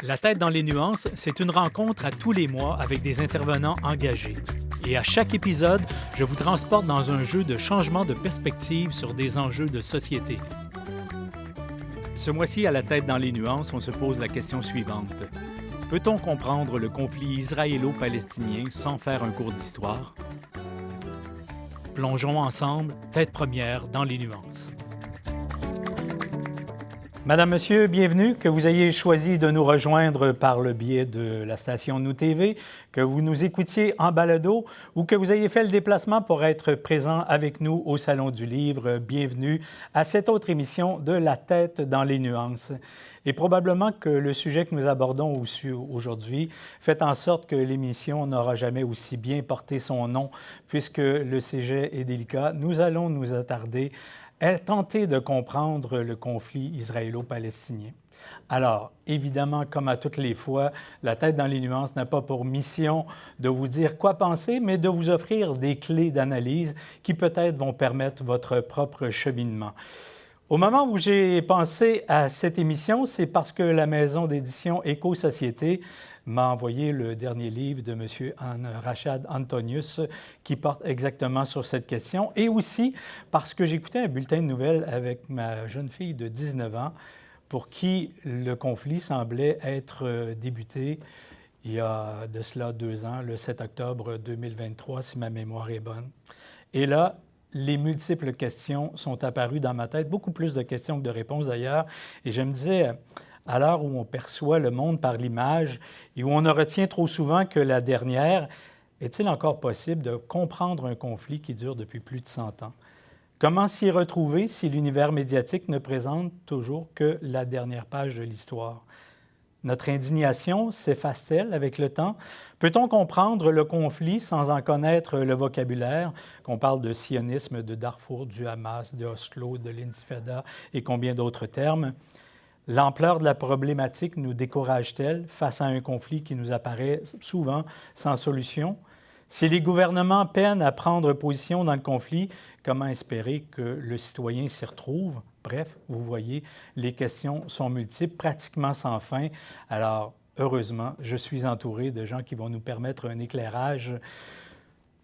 La tête dans les nuances, c'est une rencontre à tous les mois avec des intervenants engagés. Et à chaque épisode, je vous transporte dans un jeu de changement de perspective sur des enjeux de société. Ce mois-ci, à la tête dans les nuances, on se pose la question suivante. Peut-on comprendre le conflit israélo-palestinien sans faire un cours d'histoire? Plongeons ensemble, tête première, dans les nuances. Madame, Monsieur, bienvenue. Que vous ayez choisi de nous rejoindre par le biais de la station Nous TV, que vous nous écoutiez en balado ou que vous ayez fait le déplacement pour être présent avec nous au Salon du Livre, bienvenue à cette autre émission de La tête dans les nuances. Et probablement que le sujet que nous abordons aujourd'hui fait en sorte que l'émission n'aura jamais aussi bien porté son nom, puisque le sujet est délicat. Nous allons nous attarder à tenter de comprendre le conflit israélo-palestinien. Alors, évidemment, comme à toutes les fois, la tête dans les nuances n'a pas pour mission de vous dire quoi penser, mais de vous offrir des clés d'analyse qui peut-être vont permettre votre propre cheminement. Au moment où j'ai pensé à cette émission, c'est parce que la maison d'édition Éco-Société m'a envoyé le dernier livre de M. Rachad Antonius qui porte exactement sur cette question, et aussi parce que j'écoutais un bulletin de nouvelles avec ma jeune fille de 19 ans pour qui le conflit semblait être débuté il y a de cela 2 ans, le 7 octobre 2023, si ma mémoire est bonne. Et là, les multiples questions sont apparues dans ma tête, beaucoup plus de questions que de réponses d'ailleurs, et je me disais, à l'heure où on perçoit le monde par l'image et où on ne retient trop souvent que la dernière, est-il encore possible de comprendre un conflit qui dure depuis plus de 100 ans? Comment s'y retrouver si l'univers médiatique ne présente toujours que la dernière page de l'histoire? Notre indignation s'efface-t-elle avec le temps? Peut-on comprendre le conflit sans en connaître le vocabulaire? Qu'on parle de sionisme, de Darfour, du Hamas, de Oslo, de l'Intifada et combien d'autres termes? L'ampleur de la problématique nous décourage-t-elle face à un conflit qui nous apparaît souvent sans solution? Si les gouvernements peinent à prendre position dans le conflit, comment espérer que le citoyen s'y retrouve? Bref, vous voyez, les questions sont multiples, pratiquement sans fin. Alors, heureusement, je suis entouré de gens qui vont nous permettre un éclairage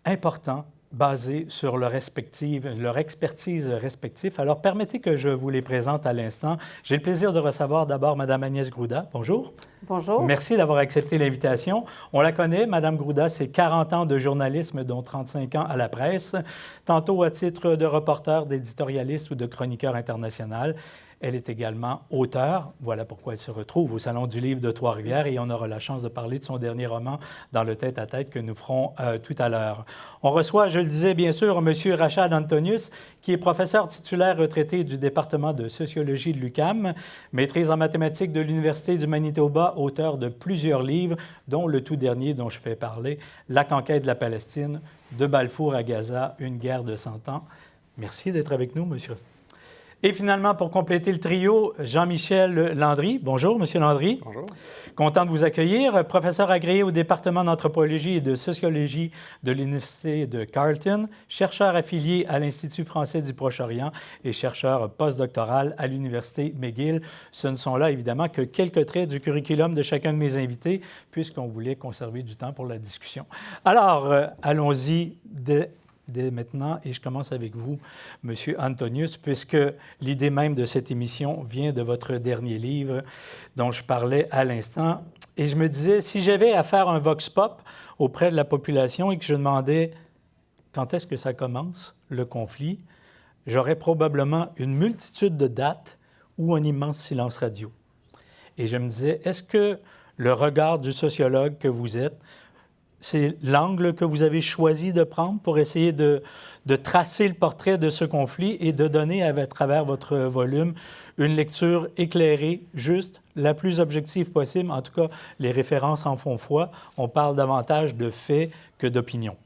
important basé sur leur expertise respective. Alors, permettez que je vous les présente à l'instant. J'ai le plaisir de recevoir d'abord Mme Agnès Grouda. Bonjour. Bonjour. Merci d'avoir accepté l'invitation. On la connaît, Mme Grouda, c'est 40 ans de journalisme, dont 35 ans à la presse, tantôt à titre de reporter, d'éditorialiste ou de chroniqueur international. Elle est également auteure. Voilà pourquoi elle se retrouve au Salon du Livre de Trois-Rivières et on aura la chance de parler de son dernier roman dans le tête-à-tête que nous ferons tout à l'heure. On reçoit, je le disais bien sûr, M. Rachad Antonius, qui est professeur titulaire retraité du département de sociologie de l'UQAM, maîtrise en mathématiques de l'Université du Manitoba, auteur de plusieurs livres, dont le tout dernier dont je fais parler, La conquête de la Palestine, de Balfour à Gaza, une guerre de 100 ans. Merci d'être avec nous, monsieur. Et finalement, pour compléter le trio, Jean-Michel Landry. Bonjour, Monsieur Landry. Bonjour. Content de vous accueillir. Professeur agréé au département d'anthropologie et de sociologie de l'Université de Carleton, chercheur affilié à l'Institut français du Proche-Orient et chercheur postdoctoral à l'Université McGill. Ce ne sont là, évidemment, que quelques traits du curriculum de chacun de mes invités, puisqu'on voulait conserver du temps pour la discussion. Alors, allons-y dès maintenant, et je commence avec vous, M. Antonius, puisque l'idée même de cette émission vient de votre dernier livre dont je parlais à l'instant. Et je me disais, si j'avais à faire un vox pop auprès de la population et que je demandais quand est-ce que ça commence, le conflit, j'aurais probablement une multitude de dates ou un immense silence radio. Et je me disais, est-ce que le regard du sociologue que vous êtes, c'est l'angle que vous avez choisi de prendre pour essayer de tracer le portrait de ce conflit et de donner à travers votre volume une lecture éclairée, juste, la plus objective possible. En tout cas, les références en font foi. On parle davantage de faits que d'opinions.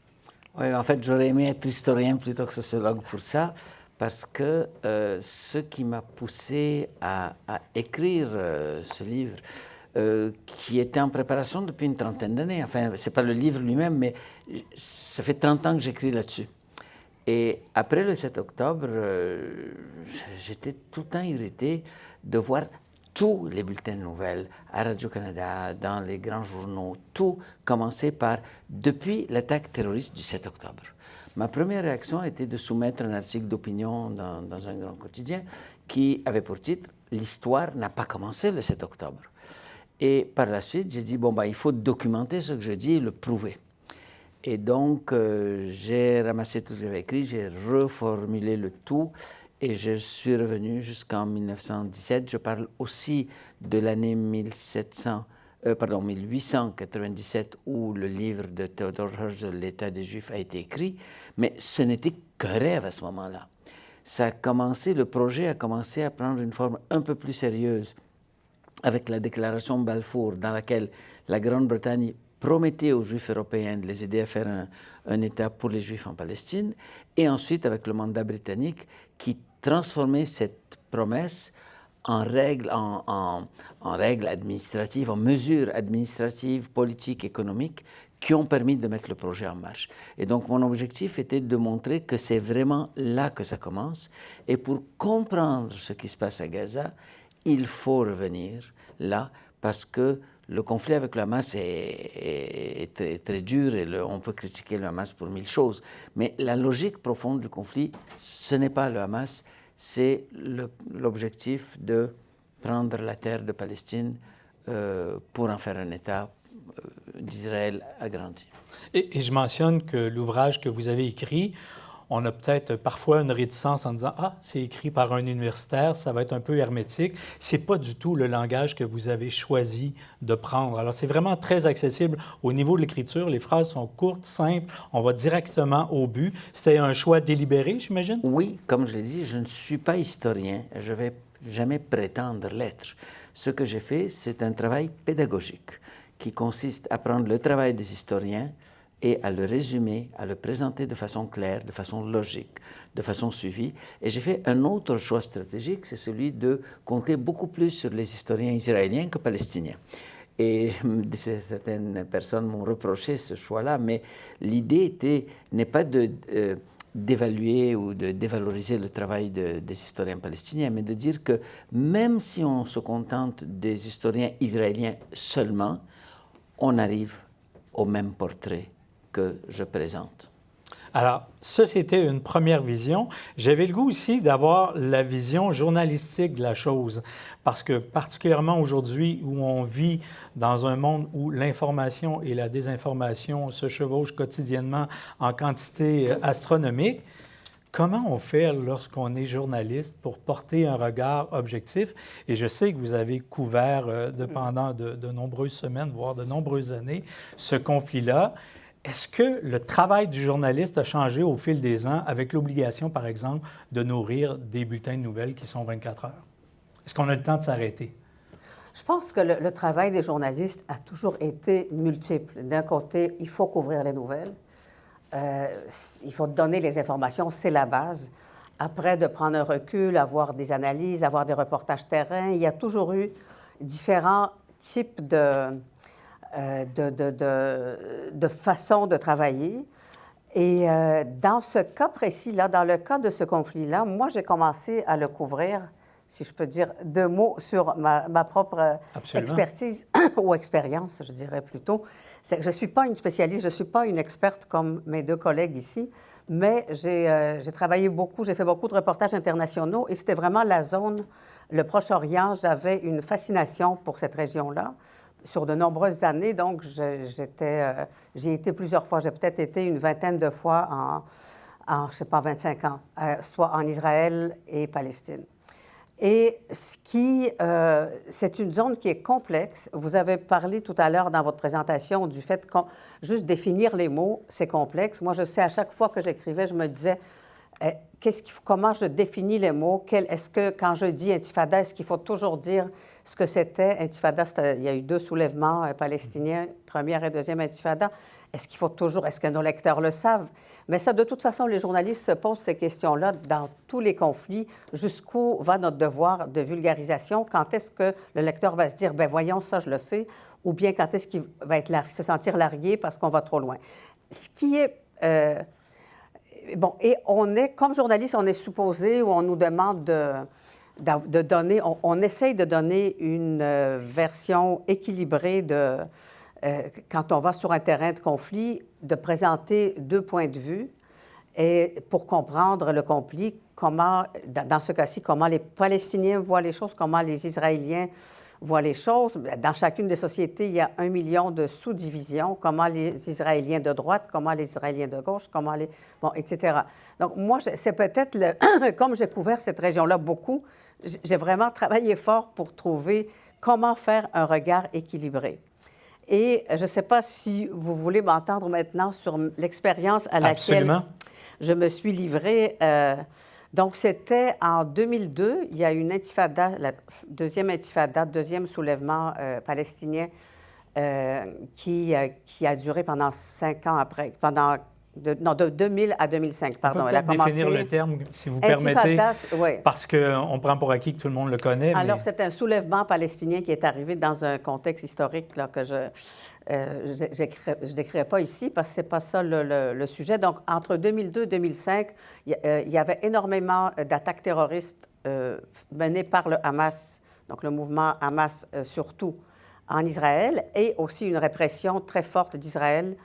Oui, en fait, j'aurais aimé être historien plutôt que sociologue pour ça, parce que ce qui m'a poussé à écrire ce livre, qui était en préparation depuis une trentaine d'années. Enfin, ce n'est pas le livre lui-même, mais ça fait 30 ans que j'écris là-dessus. Et après le 7 octobre, j'étais tout le temps irrité de voir tous les bulletins de nouvelles, à Radio-Canada, dans les grands journaux, tout commençait par « depuis l'attaque terroriste du 7 octobre ». Ma première réaction était de soumettre un article d'opinion dans un grand quotidien qui avait pour titre « L'histoire n'a pas commencé le 7 octobre ». Et par la suite, j'ai dit « Bon, il faut documenter ce que je dis et le prouver ». Et donc, j'ai ramassé tout ce que j'avais écrit, j'ai reformulé le tout et je suis revenu jusqu'en 1917. Je parle aussi de l'année 1897 où le livre de Theodor Herzl, L'État des Juifs, a été écrit, mais ce n'était qu'un rêve à ce moment-là. Le projet a commencé à prendre une forme un peu plus sérieuse avec la déclaration Balfour, dans laquelle la Grande-Bretagne promettait aux Juifs européens de les aider à faire un État pour les Juifs en Palestine, et ensuite avec le mandat britannique qui transformait cette promesse en règles administratives, en mesures administratives, politiques, économiques, qui ont permis de mettre le projet en marche. Et donc mon objectif était de montrer que c'est vraiment là que ça commence, et pour comprendre ce qui se passe à Gaza, il faut revenir là, parce que le conflit avec le Hamas est très, très dur et on peut critiquer le Hamas pour 1000 choses. Mais la logique profonde du conflit, ce n'est pas le Hamas, c'est l'objectif de prendre la terre de Palestine pour en faire un État d'Israël agrandi. Et je mentionne que l'ouvrage que vous avez écrit, on a peut-être parfois une réticence en disant « Ah, c'est écrit par un universitaire, ça va être un peu hermétique ». Ce n'est pas du tout le langage que vous avez choisi de prendre. Alors, c'est vraiment très accessible au niveau de l'écriture. Les phrases sont courtes, simples, on va directement au but. C'était un choix délibéré, j'imagine? Oui, comme je l'ai dit, je ne suis pas historien. Je ne vais jamais prétendre l'être. Ce que j'ai fait, c'est un travail pédagogique qui consiste à prendre le travail des historiens et à le résumer, à le présenter de façon claire, de façon logique, de façon suivie. Et j'ai fait un autre choix stratégique, c'est celui de compter beaucoup plus sur les historiens israéliens que palestiniens. Et certaines personnes m'ont reproché ce choix-là, mais l'idée n'est pas d'évaluer ou de dévaloriser le travail des historiens palestiniens, mais de dire que même si on se contente des historiens israéliens seulement, on arrive au même portrait que je présente. Alors, ça, c'était une première vision. J'avais le goût aussi d'avoir la vision journalistique de la chose, parce que particulièrement aujourd'hui où on vit dans un monde où l'information et la désinformation se chevauchent quotidiennement en quantité astronomique, comment on fait lorsqu'on est journaliste pour porter un regard objectif? Et je sais que vous avez couvert pendant de nombreuses semaines, voire de nombreuses années, ce conflit-là. Est-ce que le travail du journaliste a changé au fil des ans avec l'obligation, par exemple, de nourrir des bulletins de nouvelles qui sont 24 heures? Est-ce qu'on a le temps de s'arrêter? Je pense que le travail des journalistes a toujours été multiple. D'un côté, il faut couvrir les nouvelles. Il faut donner les informations, c'est la base. Après, de prendre un recul, avoir des analyses, avoir des reportages terrain. Il y a toujours eu différents types de façons de travailler. Et dans ce cas précis-là, dans le cas de ce conflit-là, moi, j'ai commencé à le couvrir, si je peux dire deux mots sur ma propre expertise ou expérience, je dirais plutôt. Je ne suis pas une spécialiste, je ne suis pas une experte comme mes deux collègues ici, mais j'ai travaillé beaucoup, j'ai fait beaucoup de reportages internationaux et c'était vraiment la zone, le Proche-Orient. J'avais une fascination pour cette région-là sur de nombreuses années, donc j'y ai été plusieurs fois. J'ai peut-être été une vingtaine de fois je ne sais pas, 25 ans, soit en Israël et Palestine. Et c'est une zone qui est complexe. Vous avez parlé tout à l'heure dans votre présentation du fait que juste définir les mots, c'est complexe. Moi, je sais, à chaque fois que j'écrivais, je me disais, comment je définis les mots? Est-ce que, quand je dis intifada, est-ce qu'il faut toujours dire ce que c'était? Intifada, il y a eu deux soulèvements palestiniens, première et deuxième intifada. Est-ce que nos lecteurs le savent? Mais ça, de toute façon, les journalistes se posent ces questions-là dans tous les conflits. Jusqu'où va notre devoir de vulgarisation? Quand est-ce que le lecteur va se dire, bien, voyons, ça, je le sais, ou bien quand est-ce qu'il va se sentir largué parce qu'on va trop loin? Ce qui est... bon, et comme journaliste, on est supposé, ou on nous demande de donner, on essaye de donner une version équilibrée de, quand on va sur un terrain de conflit, de présenter deux points de vue et pour comprendre le conflit, comment, dans ce cas-ci, comment les Palestiniens voient les choses, comment les Israéliens voient les choses. Dans chacune des sociétés, il y a 1 million de sous-divisions, comment les Israéliens de droite, comment les Israéliens de gauche, comment les... Bon, etc. Donc, moi, c'est peut-être, comme j'ai couvert cette région-là beaucoup, j'ai vraiment travaillé fort pour trouver comment faire un regard équilibré. Et je ne sais pas si vous voulez m'entendre maintenant sur l'expérience à laquelle Absolument. je me suis livrée. Donc, c'était en 2002, il y a une intifada, la deuxième intifada, deuxième soulèvement palestinien qui a duré pendant 5 ans après, de 2000 à 2005, pardon. On peut Elle a peut-être commencé... définir le terme, si vous permettez, Intifada, oui. parce qu'on prend pour acquis que tout le monde le connaît. Alors, mais... c'est un soulèvement palestinien qui est arrivé dans un contexte historique là, que je ne décrirai pas ici parce que ce n'est pas ça le sujet. Donc, entre 2002 et 2005, il y avait énormément d'attaques terroristes menées par le Hamas, donc le mouvement Hamas surtout, en Israël, et aussi une répression très forte d'Israël,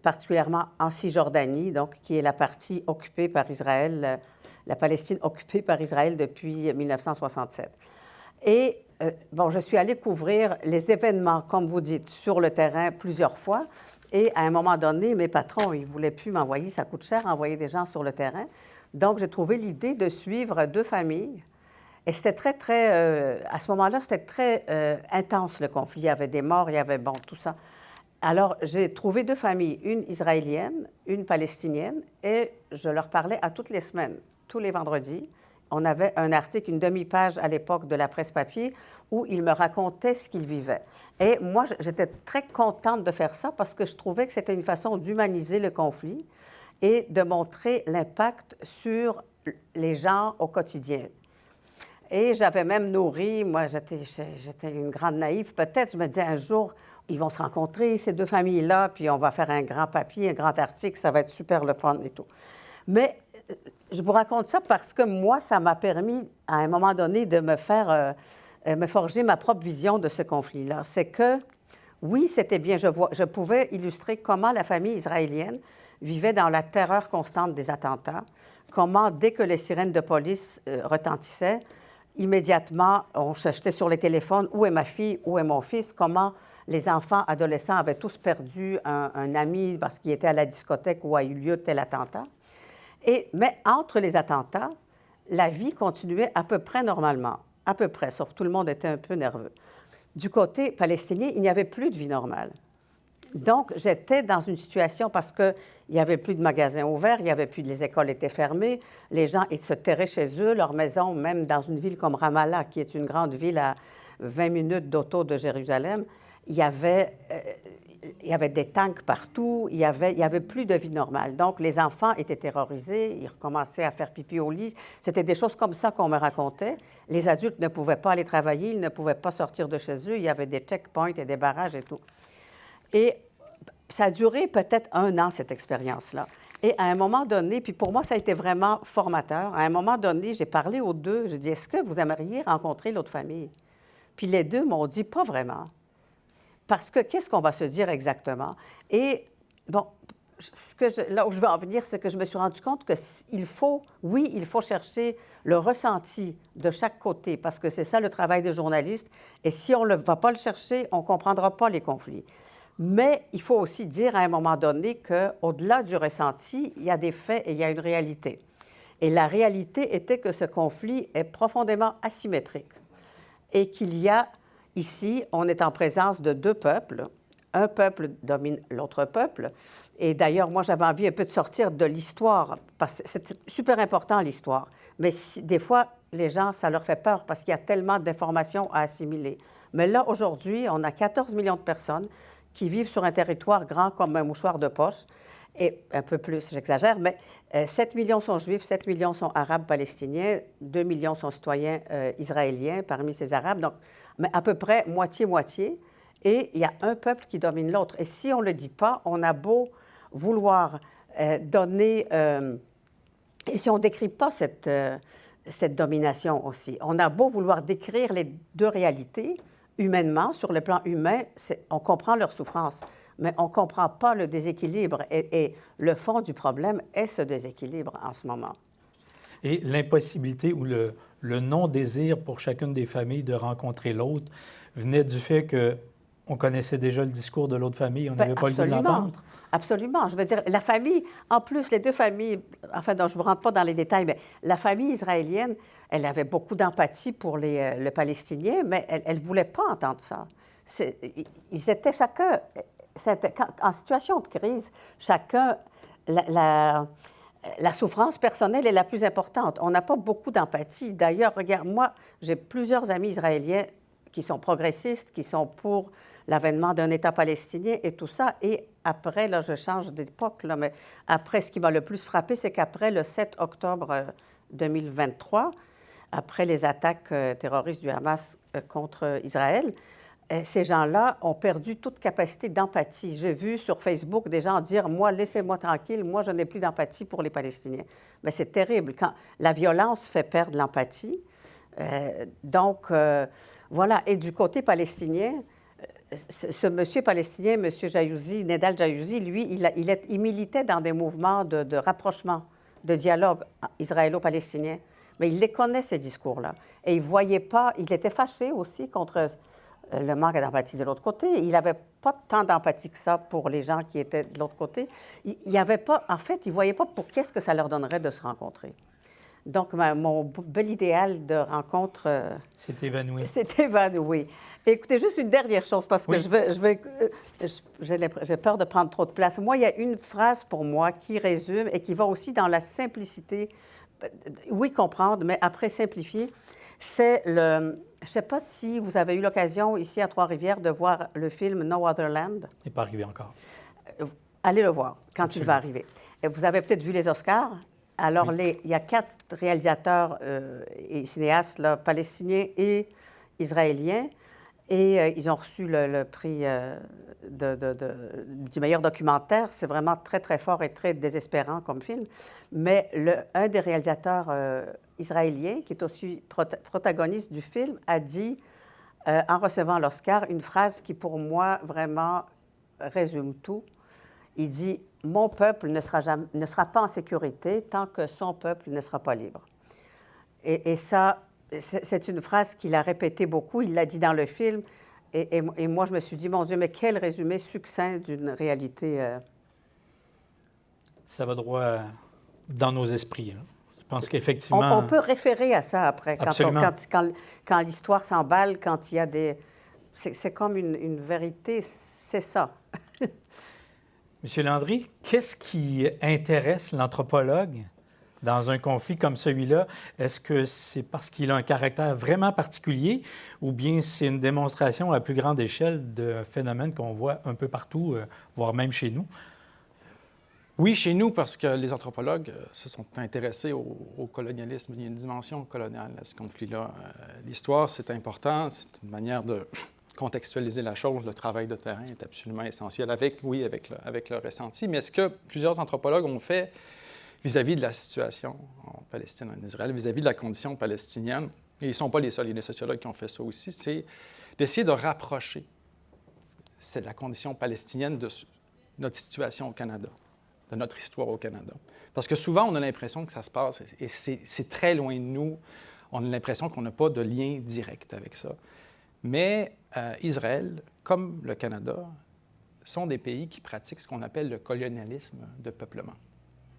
particulièrement en Cisjordanie, donc, qui est la partie occupée par Israël, la Palestine occupée par Israël depuis 1967. Et, bon, je suis allée couvrir les événements, comme vous dites, sur le terrain plusieurs fois. Et à un moment donné, mes patrons, ils ne voulaient plus m'envoyer, ça coûte cher, envoyer des gens sur le terrain. Donc, j'ai trouvé l'idée de suivre 2 familles. Et c'était très, à ce moment-là, c'était très intense, le conflit. Il y avait des morts, il y avait, bon, tout ça. Alors, j'ai trouvé 2 familles, une israélienne, une palestinienne, et je leur parlais à toutes les semaines, tous les vendredis. On avait un article, une demi-page à l'époque de la presse papier, où ils me racontaient ce qu'ils vivaient. Et moi, j'étais très contente de faire ça parce que je trouvais que c'était une façon d'humaniser le conflit et de montrer l'impact sur les gens au quotidien. Et j'avais même nourri, moi, j'étais une grande naïve, peut-être, je me disais un jour, ils vont se rencontrer, ces 2 familles-là, puis on va faire un grand papier, un grand article, ça va être super le fun et tout. Mais je vous raconte ça parce que moi, ça m'a permis, à un moment donné, de me forger ma propre vision de ce conflit-là. C'est que, oui, c'était bien, je pouvais illustrer comment la famille israélienne vivait dans la terreur constante des attentats, comment, dès que les sirènes de police retentissaient, immédiatement, on se jetait sur les téléphones, où est ma fille, où est mon fils, comment les enfants, adolescents avaient tous perdu un ami parce qu'il était à la discothèque où a eu lieu tel attentat. Mais entre les attentats, la vie continuait à peu près normalement, à peu près, sauf tout le monde était un peu nerveux. Du côté palestinien, il n'y avait plus de vie normale. Donc, j'étais dans une situation parce qu'il n'y avait plus de magasins ouverts, il y avait plus, les écoles étaient fermées, les gens ils se terraient chez eux, leur maison, même dans une ville comme Ramallah, qui est une grande ville à 20 minutes d'auto de Jérusalem, il y avait des tanks partout, il y avait plus de vie normale. Donc, les enfants étaient terrorisés, ils recommençaient à faire pipi au lit. C'était des choses comme ça qu'on me racontait. Les adultes ne pouvaient pas aller travailler, ils ne pouvaient pas sortir de chez eux, il y avait des checkpoints et des barrages et tout. Et ça a duré peut-être 1 an, cette expérience-là. Et à un moment donné, puis pour moi, ça a été vraiment formateur. À un moment donné, j'ai parlé aux 2, j'ai dit, est-ce que vous aimeriez rencontrer l'autre famille? Puis les 2 m'ont dit, pas vraiment. Parce que qu'est-ce qu'on va se dire exactement? Et bon, là où je veux en venir, c'est que je me suis rendu compte qu'il faut chercher le ressenti de chaque côté, parce que c'est ça le travail des journalistes. Et si on ne va pas le chercher, on ne comprendra pas les conflits. Mais il faut aussi dire à un moment donné qu'au-delà du ressenti, il y a des faits et il y a une réalité. Et la réalité était que ce conflit est profondément asymétrique et qu'il y a ici, on est en présence de 2 peuples. Un peuple domine l'autre peuple. Et d'ailleurs, moi, j'avais envie un peu de sortir de l'histoire, parce que c'est super important, l'histoire. Mais des fois, les gens, ça leur fait peur parce qu'il y a tellement d'informations à assimiler. Mais là, aujourd'hui, on a 14 millions de personnes qui vivent sur un territoire grand comme un mouchoir de poche, et un peu plus, j'exagère, mais 7 millions sont juifs, 7 millions sont arabes palestiniens, 2 millions sont citoyens israéliens parmi ces arabes, donc mais à peu près moitié-moitié, et il y a un peuple qui domine l'autre. Et si on ne le dit pas, on a beau vouloir donner... et si on ne décrit pas cette domination aussi. On a beau vouloir décrire les deux réalités, humainement, sur le plan humain, on comprend leur souffrance, mais on ne comprend pas le déséquilibre. Et le fond du problème est ce déséquilibre en ce moment. Et l'impossibilité ou le non-désir pour chacune des familles de rencontrer l'autre venait du fait qu'on connaissait déjà le discours de l'autre famille, on n'avait pas le goût de l'entendre? Absolument. Je veux dire, la famille, en plus, les deux familles, enfin, donc, je ne vous rentre pas dans les détails, mais la famille israélienne, elle avait beaucoup d'empathie pour le Palestinien, mais elle ne voulait pas entendre ça. Ils étaient chacun, en situation de crise, chacun, la souffrance personnelle est la plus importante. On n'a pas beaucoup d'empathie. D'ailleurs, regarde, moi, j'ai plusieurs amis israéliens qui sont progressistes, qui sont pour l'avènement d'un État palestinien et tout ça. Et après, là, je change d'époque, là, mais après, ce qui m'a le plus frappé, c'est qu'après le 7 octobre 2023, après les attaques terroristes du Hamas contre Israël, ces gens-là ont perdu toute capacité d'empathie. J'ai vu sur Facebook des gens dire « Moi, laissez-moi tranquille, moi, je n'ai plus d'empathie pour les Palestiniens. » Mais c'est terrible. Quand la violence fait perdre l'empathie, voilà. Et du côté palestinien, ce monsieur palestinien, M. Jaouzi, Nedal Jaouzi, lui, il militait dans des mouvements de rapprochement, de dialogue israélo-palestinien. Mais il les connaît, ces discours-là. Et il ne voyait pas... Il était fâché aussi contre le manque d'empathie de l'autre côté. Il n'avait pas tant d'empathie que ça pour les gens qui étaient de l'autre côté. Il n'y avait pas... En fait, il ne voyait pas pour qu'est-ce que ça leur donnerait de se rencontrer. Donc, mon bel idéal de rencontre... s'est évanoui. S'est évanoui. Écoutez, juste une dernière chose, parce que j'ai peur de prendre trop de place. Moi, il y a une phrase pour moi qui résume et qui va aussi dans la simplicité. Oui, comprendre, mais après simplifier. C'est le... Je ne sais pas si vous avez eu l'occasion, ici à Trois-Rivières, de voir le film No Other Land. Il n'est pas arrivé encore. Allez le voir quand Absolument. il va arriver. Et vous avez peut-être vu les Oscars. Alors, oui. il y a 4 réalisateurs et cinéastes là, palestiniens et israéliens. Et ils ont reçu le prix du meilleur documentaire. C'est vraiment très, très fort et très désespérant comme film. Mais un des réalisateurs israéliens, qui est aussi protagoniste du film, a dit, en recevant l'Oscar, une phrase qui, pour moi, vraiment résume tout. Il dit « Mon peuple ne sera pas en sécurité tant que son peuple ne sera pas libre. » Et ça, c'est une phrase qu'il a répétée beaucoup. Il l'a dit dans le film. Et moi, je me suis dit, mon Dieu, mais quel résumé succinct d'une réalité. Ça va droit dans nos esprits. Hein. Je pense qu'effectivement... On peut référer à ça après, quand l'histoire s'emballe, quand il y a des... C'est comme une vérité, c'est ça. Monsieur Landry, qu'est-ce qui intéresse l'anthropologue dans un conflit comme celui-là? Est-ce que c'est parce qu'il a un caractère vraiment particulier ou bien c'est une démonstration à plus grande échelle d'un phénomène qu'on voit un peu partout, voire même chez nous? Oui, chez nous, parce que les anthropologues se sont intéressés au colonialisme. Il y a une dimension coloniale à ce conflit-là. L'histoire, c'est important, c'est une manière de contextualiser la chose. Le travail de terrain est absolument essentiel, avec le ressenti. Mais ce que plusieurs anthropologues ont fait vis-à-vis de la situation en Palestine, en Israël, vis-à-vis de la condition palestinienne, et ils ne sont pas les seuls, il y a des sociologues qui ont fait ça aussi, c'est d'essayer de rapprocher la condition palestinienne de notre situation au Canada, de notre histoire au Canada. Parce que souvent, on a l'impression que ça se passe, et c'est très loin de nous, on a l'impression qu'on n'a pas de lien direct avec ça. Mais Israël, comme le Canada, sont des pays qui pratiquent ce qu'on appelle le colonialisme de peuplement.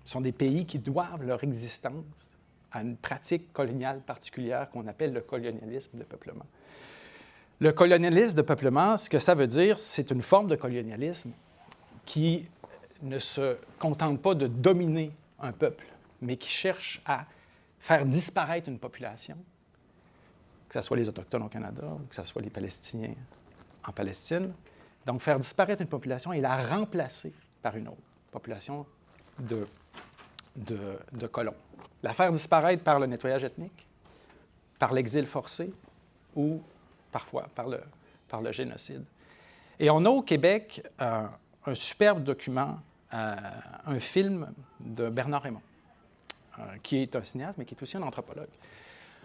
Ce sont des pays qui doivent leur existence à une pratique coloniale particulière qu'on appelle le colonialisme de peuplement. Le colonialisme de peuplement, ce que ça veut dire, c'est une forme de colonialisme qui ne se contente pas de dominer un peuple, mais qui cherche à faire disparaître une population, que ce soit les Autochtones au Canada ou que ce soit les Palestiniens en Palestine. Donc, faire disparaître une population et la remplacer par une autre population de colons. La faire disparaître par le nettoyage ethnique, par l'exil forcé ou parfois par le génocide. Et on a au Québec un superbe document, un film de Bernard Raymond, qui est un cinéaste, mais qui est aussi un anthropologue.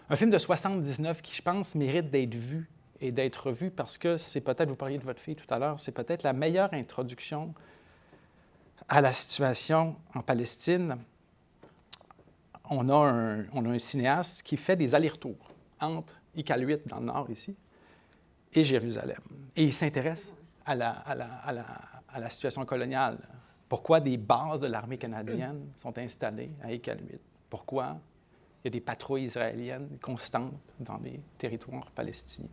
Un film de 79 qui, je pense, mérite d'être vu et d'être revu parce que c'est peut-être, vous parliez de votre fille tout à l'heure, c'est peut-être la meilleure introduction à la situation en Palestine. On a un cinéaste qui fait des allers-retours entre Iqaluit, dans le nord ici, et Jérusalem. Et il s'intéresse à la situation coloniale. Pourquoi des bases de l'armée canadienne sont installées à Iqaluit? Pourquoi il y a des patrouilles israéliennes constantes dans les territoires palestiniens?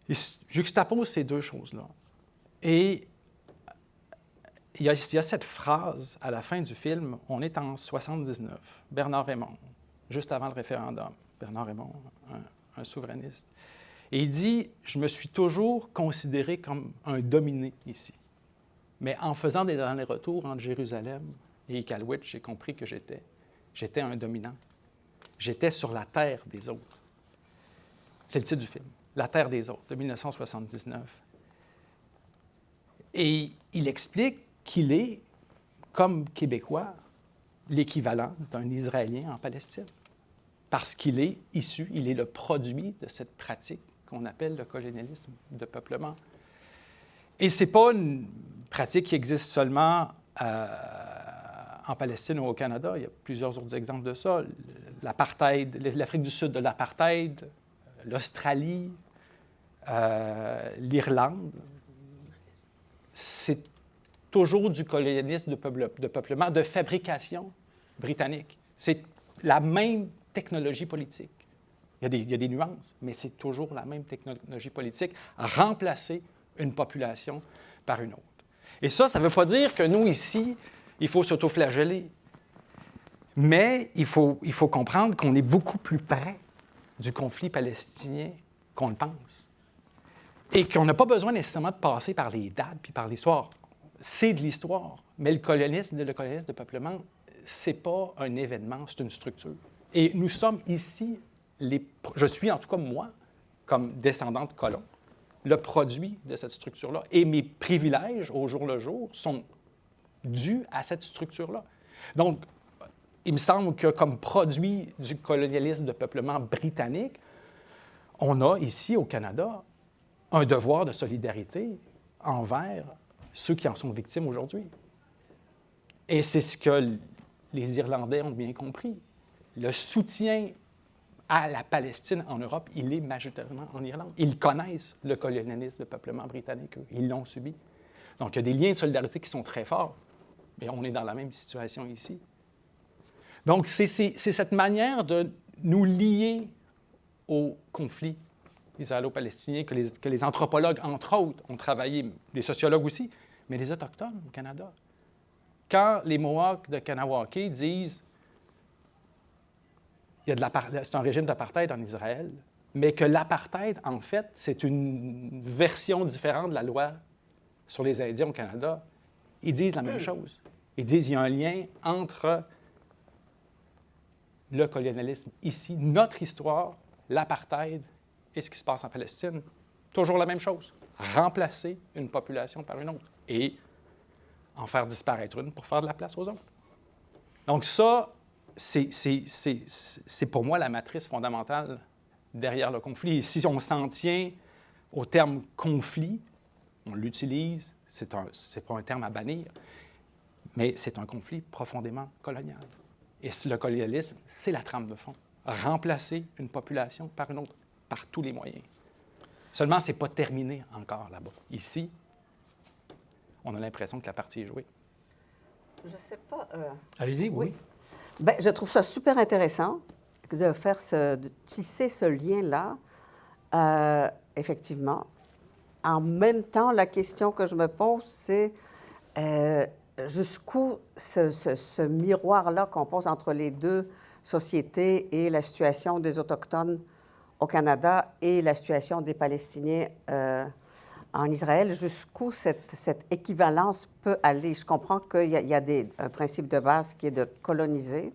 Il juxtapose ces deux choses-là. Et il y a cette phrase à la fin du film, on est en 79, Bernard Raymond, juste avant le référendum. Bernard Raymond, un souverainiste. Et il dit, je me suis toujours considéré comme un dominé ici. Mais en faisant des allers-retours entre Jérusalem et Iqaluit, j'ai compris que j'étais un dominant. J'étais sur la terre des autres. C'est le titre du film, La terre des autres, de 1979. Et il explique qu'il est, comme Québécois, l'équivalent d'un Israélien en Palestine. Parce qu'il est issu, il est le produit de cette pratique qu'on appelle le colonialisme de peuplement. Et ce n'est pas une pratique qui existe seulement en Palestine ou au Canada. Il y a plusieurs autres exemples de ça. L'apartheid, l'Afrique du Sud de l'apartheid, l'Australie, l'Irlande. C'est toujours du colonialisme de peuplement, de fabrication britannique. C'est la même technologie politique. Il y a des nuances, mais c'est toujours la même technologie politique, remplacer une population par une autre. Et ça ne veut pas dire que nous, ici, il faut s'autoflageller. Mais il faut comprendre qu'on est beaucoup plus près du conflit palestinien qu'on le pense. Et qu'on n'a pas besoin nécessairement de passer par les dates puis par l'histoire. C'est de l'histoire, mais le colonialisme de peuplement, ce n'est pas un événement, c'est une structure. Et nous sommes ici, je suis en tout cas moi, comme descendant de colons, le produit de cette structure-là. Et mes privilèges au jour le jour sont dus à cette structure-là. Donc, il me semble que comme produit du colonialisme de peuplement britannique, on a ici au Canada un devoir de solidarité envers ceux qui en sont victimes aujourd'hui. Et c'est ce que les Irlandais ont bien compris. Le soutien à la Palestine en Europe, il est majoritairement en Irlande. Ils connaissent le colonialisme de peuplement britannique, eux. Ils l'ont subi. Donc, il y a des liens de solidarité qui sont très forts, mais on est dans la même situation ici. Donc, c'est cette manière de nous lier au conflit israélo-palestinien que les anthropologues, entre autres, ont travaillé, les sociologues aussi, mais les Autochtones au Canada. Quand les Mohawks de Kanawake disent c'est un régime d'apartheid en Israël, mais que l'apartheid, en fait, c'est une version différente de la loi sur les Indiens au Canada, ils disent la même chose. Ils disent qu'il y a un lien entre le colonialisme ici, notre histoire, l'apartheid et ce qui se passe en Palestine. Toujours la même chose. Remplacer une population par une autre et en faire disparaître une pour faire de la place aux autres. Donc ça, c'est pour moi la matrice fondamentale derrière le conflit. Et si on s'en tient au terme « conflit », on l'utilise, c'est pas un terme à bannir, mais c'est un conflit profondément colonial. Et le colonialisme, c'est la trame de fond. Remplacer une population par une autre, par tous les moyens. Seulement, ce n'est pas terminé encore là-bas. Ici, on a l'impression que la partie est jouée. Je ne sais pas... Allez-y, oui. Bien, je trouve ça super intéressant de tisser ce lien-là, effectivement. En même temps, la question que je me pose, c'est jusqu'où ce miroir-là qu'on pose entre les deux sociétés et la situation des Autochtones au Canada et la situation des Palestiniens en Israël, jusqu'où cette équivalence peut aller. Je comprends qu'il y a un principe de base qui est de coloniser.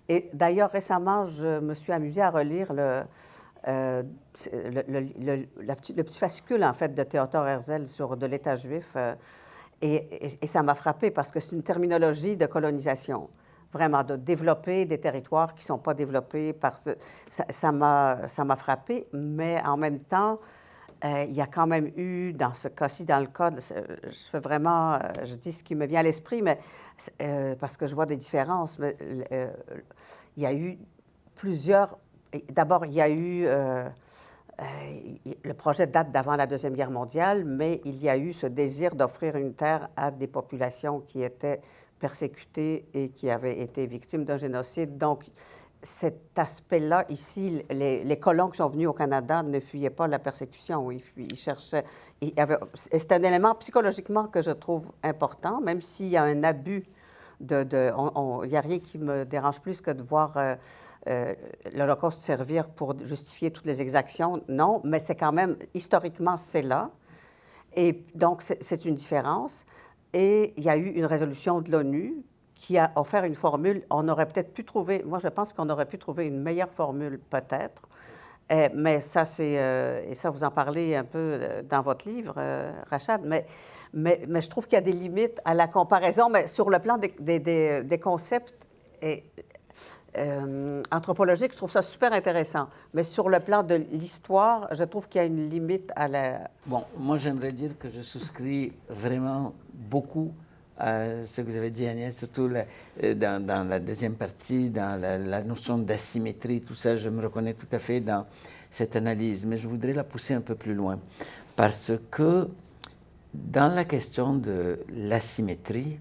Et d'ailleurs, récemment, je me suis amusée à relire le petit fascicule, en fait, de Théodore Herzl sur de l'État juif. Et ça m'a frappée parce que c'est une terminologie de colonisation. vraiment de développer des territoires qui ne sont pas développés. Ça m'a frappé, mais en même temps, il y a quand même eu, dans ce cas-ci, dans le cas, je fais vraiment, je dis ce qui me vient à l'esprit, mais parce que je vois des différences, mais il y a eu plusieurs. D'abord, il y a eu le projet date d'avant la Deuxième Guerre mondiale, mais il y a eu ce désir d'offrir une terre à des populations qui étaient persécutées et qui avaient été victimes d'un génocide. Donc, cet aspect-là, ici, les colons qui sont venus au Canada ne fuyaient pas la persécution. Ils cherchaient. C'est un élément psychologiquement que je trouve important, même s'il y a un abus il n'y a rien qui me dérange plus que de voir l'Holocauste servir pour justifier toutes les exactions. Non, mais c'est quand même, historiquement, c'est là. Et donc, c'est une différence. Et il y a eu une résolution de l'ONU qui a offert une formule. On aurait peut-être pu trouver, moi je pense qu'on aurait pu trouver une meilleure formule peut-être, mais ça et ça vous en parlez un peu dans votre livre, Rachad, mais je trouve qu'il y a des limites à la comparaison, mais sur le plan des concepts anthropologiques, je trouve ça super intéressant, mais sur le plan de l'histoire, je trouve qu'il y a une limite à la... Bon, moi j'aimerais dire que je souscris vraiment beaucoup à ce que vous avez dit, Agnès, surtout dans la deuxième partie, dans la notion d'asymétrie, tout ça, je me reconnais tout à fait dans cette analyse, mais je voudrais la pousser un peu plus loin, parce que dans la question de l'asymétrie,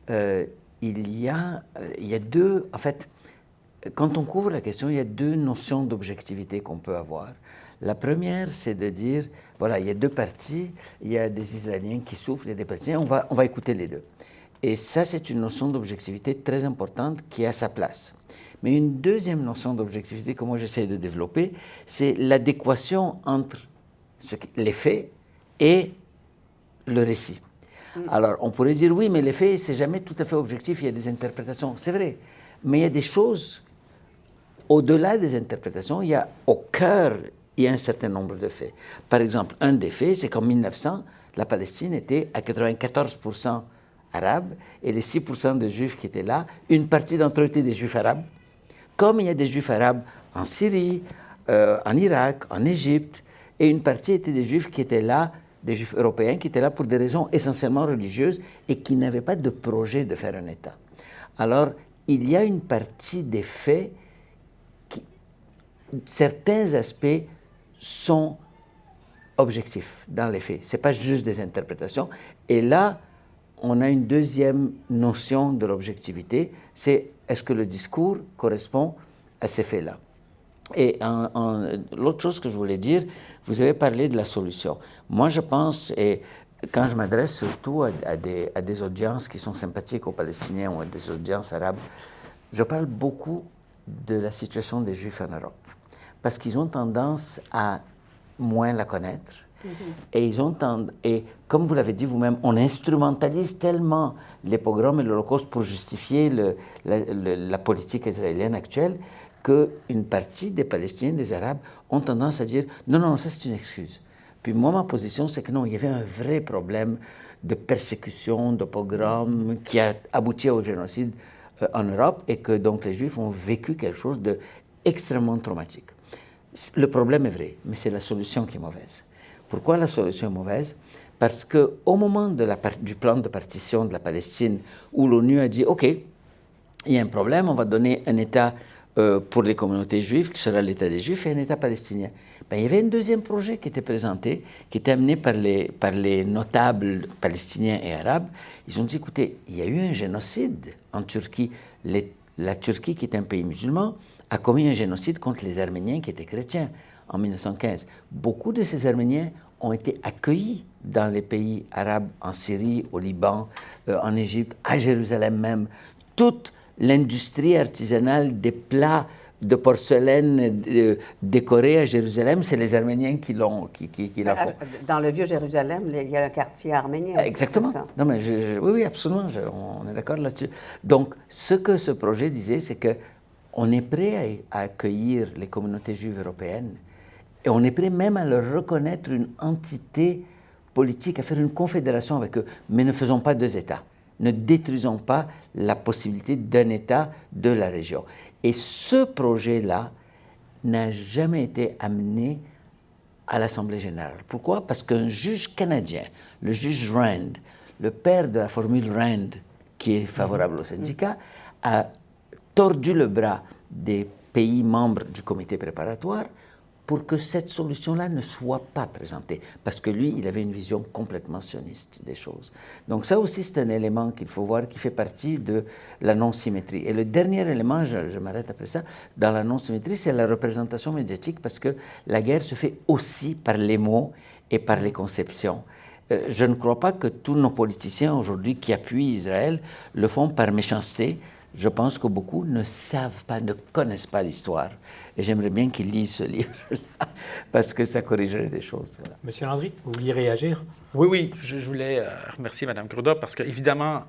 il y a deux, en fait, quand on couvre la question, il y a deux notions d'objectivité qu'on peut avoir. La première, c'est de dire, voilà, il y a deux parties, il y a des Israéliens qui souffrent, il y a des Palestiniens, on va écouter les deux. Et ça, c'est une notion d'objectivité très importante qui a sa place. Mais une deuxième notion d'objectivité que moi j'essaie de développer, c'est l'adéquation entre les faits et le récit. Alors, on pourrait dire, oui, mais les faits, c'est jamais tout à fait objectif, il y a des interprétations, c'est vrai. Mais il y a des choses, au-delà des interprétations, il y a au cœur, il y a un certain nombre de faits. Par exemple, un des faits, c'est qu'en 1900, la Palestine était à 94% arabe, et les 6% de juifs qui étaient là, une partie d'entre eux étaient des juifs arabes, comme il y a des juifs arabes en Syrie, en Irak, en Égypte, et une partie étaient des juifs qui étaient là, des juifs européens qui étaient là pour des raisons essentiellement religieuses et qui n'avaient pas de projet de faire un État. Alors, il y a une partie des faits certains aspects sont objectifs dans les faits. Ce n'est pas juste des interprétations. Et là, on a une deuxième notion de l'objectivité, c'est est-ce que le discours correspond à ces faits-là. Et l'autre chose que je voulais dire, vous avez parlé de la solution. Moi, je pense, et quand je m'adresse surtout à des audiences qui sont sympathiques aux Palestiniens ou à des audiences arabes, je parle beaucoup de la situation des Juifs en Europe. Parce qu'ils ont tendance à moins la connaître. Et et comme vous l'avez dit vous-même, on instrumentalise tellement les pogroms et l'Holocauste pour justifier la politique israélienne actuelle qu'une partie des Palestiniens, des Arabes, ont tendance à dire « non, ça c'est une excuse ». Puis moi, ma position, c'est que non, il y avait un vrai problème de persécution, de pogrom qui a abouti au génocide en Europe et que donc les Juifs ont vécu quelque chose d'extrêmement traumatique. Le problème est vrai, mais c'est la solution qui est mauvaise. Pourquoi la solution est mauvaise? Parce qu'au moment du plan de partition de la Palestine, où l'ONU a dit « OK, il y a un problème, on va donner un État pour les communautés juives, qui sera l'État des Juifs, et un État palestinien. » Ben, il y avait un deuxième projet qui était présenté, qui était amené par les notables palestiniens et arabes. Ils ont dit « Écoutez, il y a eu un génocide en Turquie. La Turquie, qui est un pays musulman, a commis un génocide contre les Arméniens qui étaient chrétiens en 1915. Beaucoup de ces Arméniens ont été accueillis dans les pays arabes, en Syrie, au Liban, en Égypte, à Jérusalem même. Toute l'industrie artisanale des plats de porcelaine décorés à Jérusalem, c'est les Arméniens qui l'ont fait. Dans le vieux Jérusalem, il y a un quartier arménien. Exactement. Non, mais oui, absolument, on est d'accord là-dessus. Donc, ce que ce projet disait, c'est que on est prêt à accueillir les communautés juives européennes et on est prêt même à leur reconnaître une entité politique, à faire une confédération avec eux, mais ne faisons pas deux États. Ne détruisons pas la possibilité d'un État de la région. Et ce projet-là n'a jamais été amené à l'Assemblée générale. Pourquoi? Parce qu'un juge canadien, le juge Rand, le père de la formule Rand, qui est favorable aux syndicats, a tordu le bras des pays membres du comité préparatoire pour que cette solution-là ne soit pas présentée. Parce que lui, il avait une vision complètement sioniste des choses. Donc ça aussi, c'est un élément qu'il faut voir qui fait partie de la non-symétrie. Et le dernier élément, je m'arrête après ça, dans la non-symétrie, c'est la représentation médiatique, parce que la guerre se fait aussi par les mots et par les conceptions. Je ne crois pas que tous nos politiciens aujourd'hui qui appuient Israël le font par méchanceté. Je pense que beaucoup ne savent pas, ne connaissent pas l'histoire. Et j'aimerais bien qu'ils lisent ce livre-là, parce que ça corrigerait des choses. Voilà. Monsieur Landry, vous vouliez réagir? Oui, je voulais remercier Mme Gruda, parce qu'évidemment,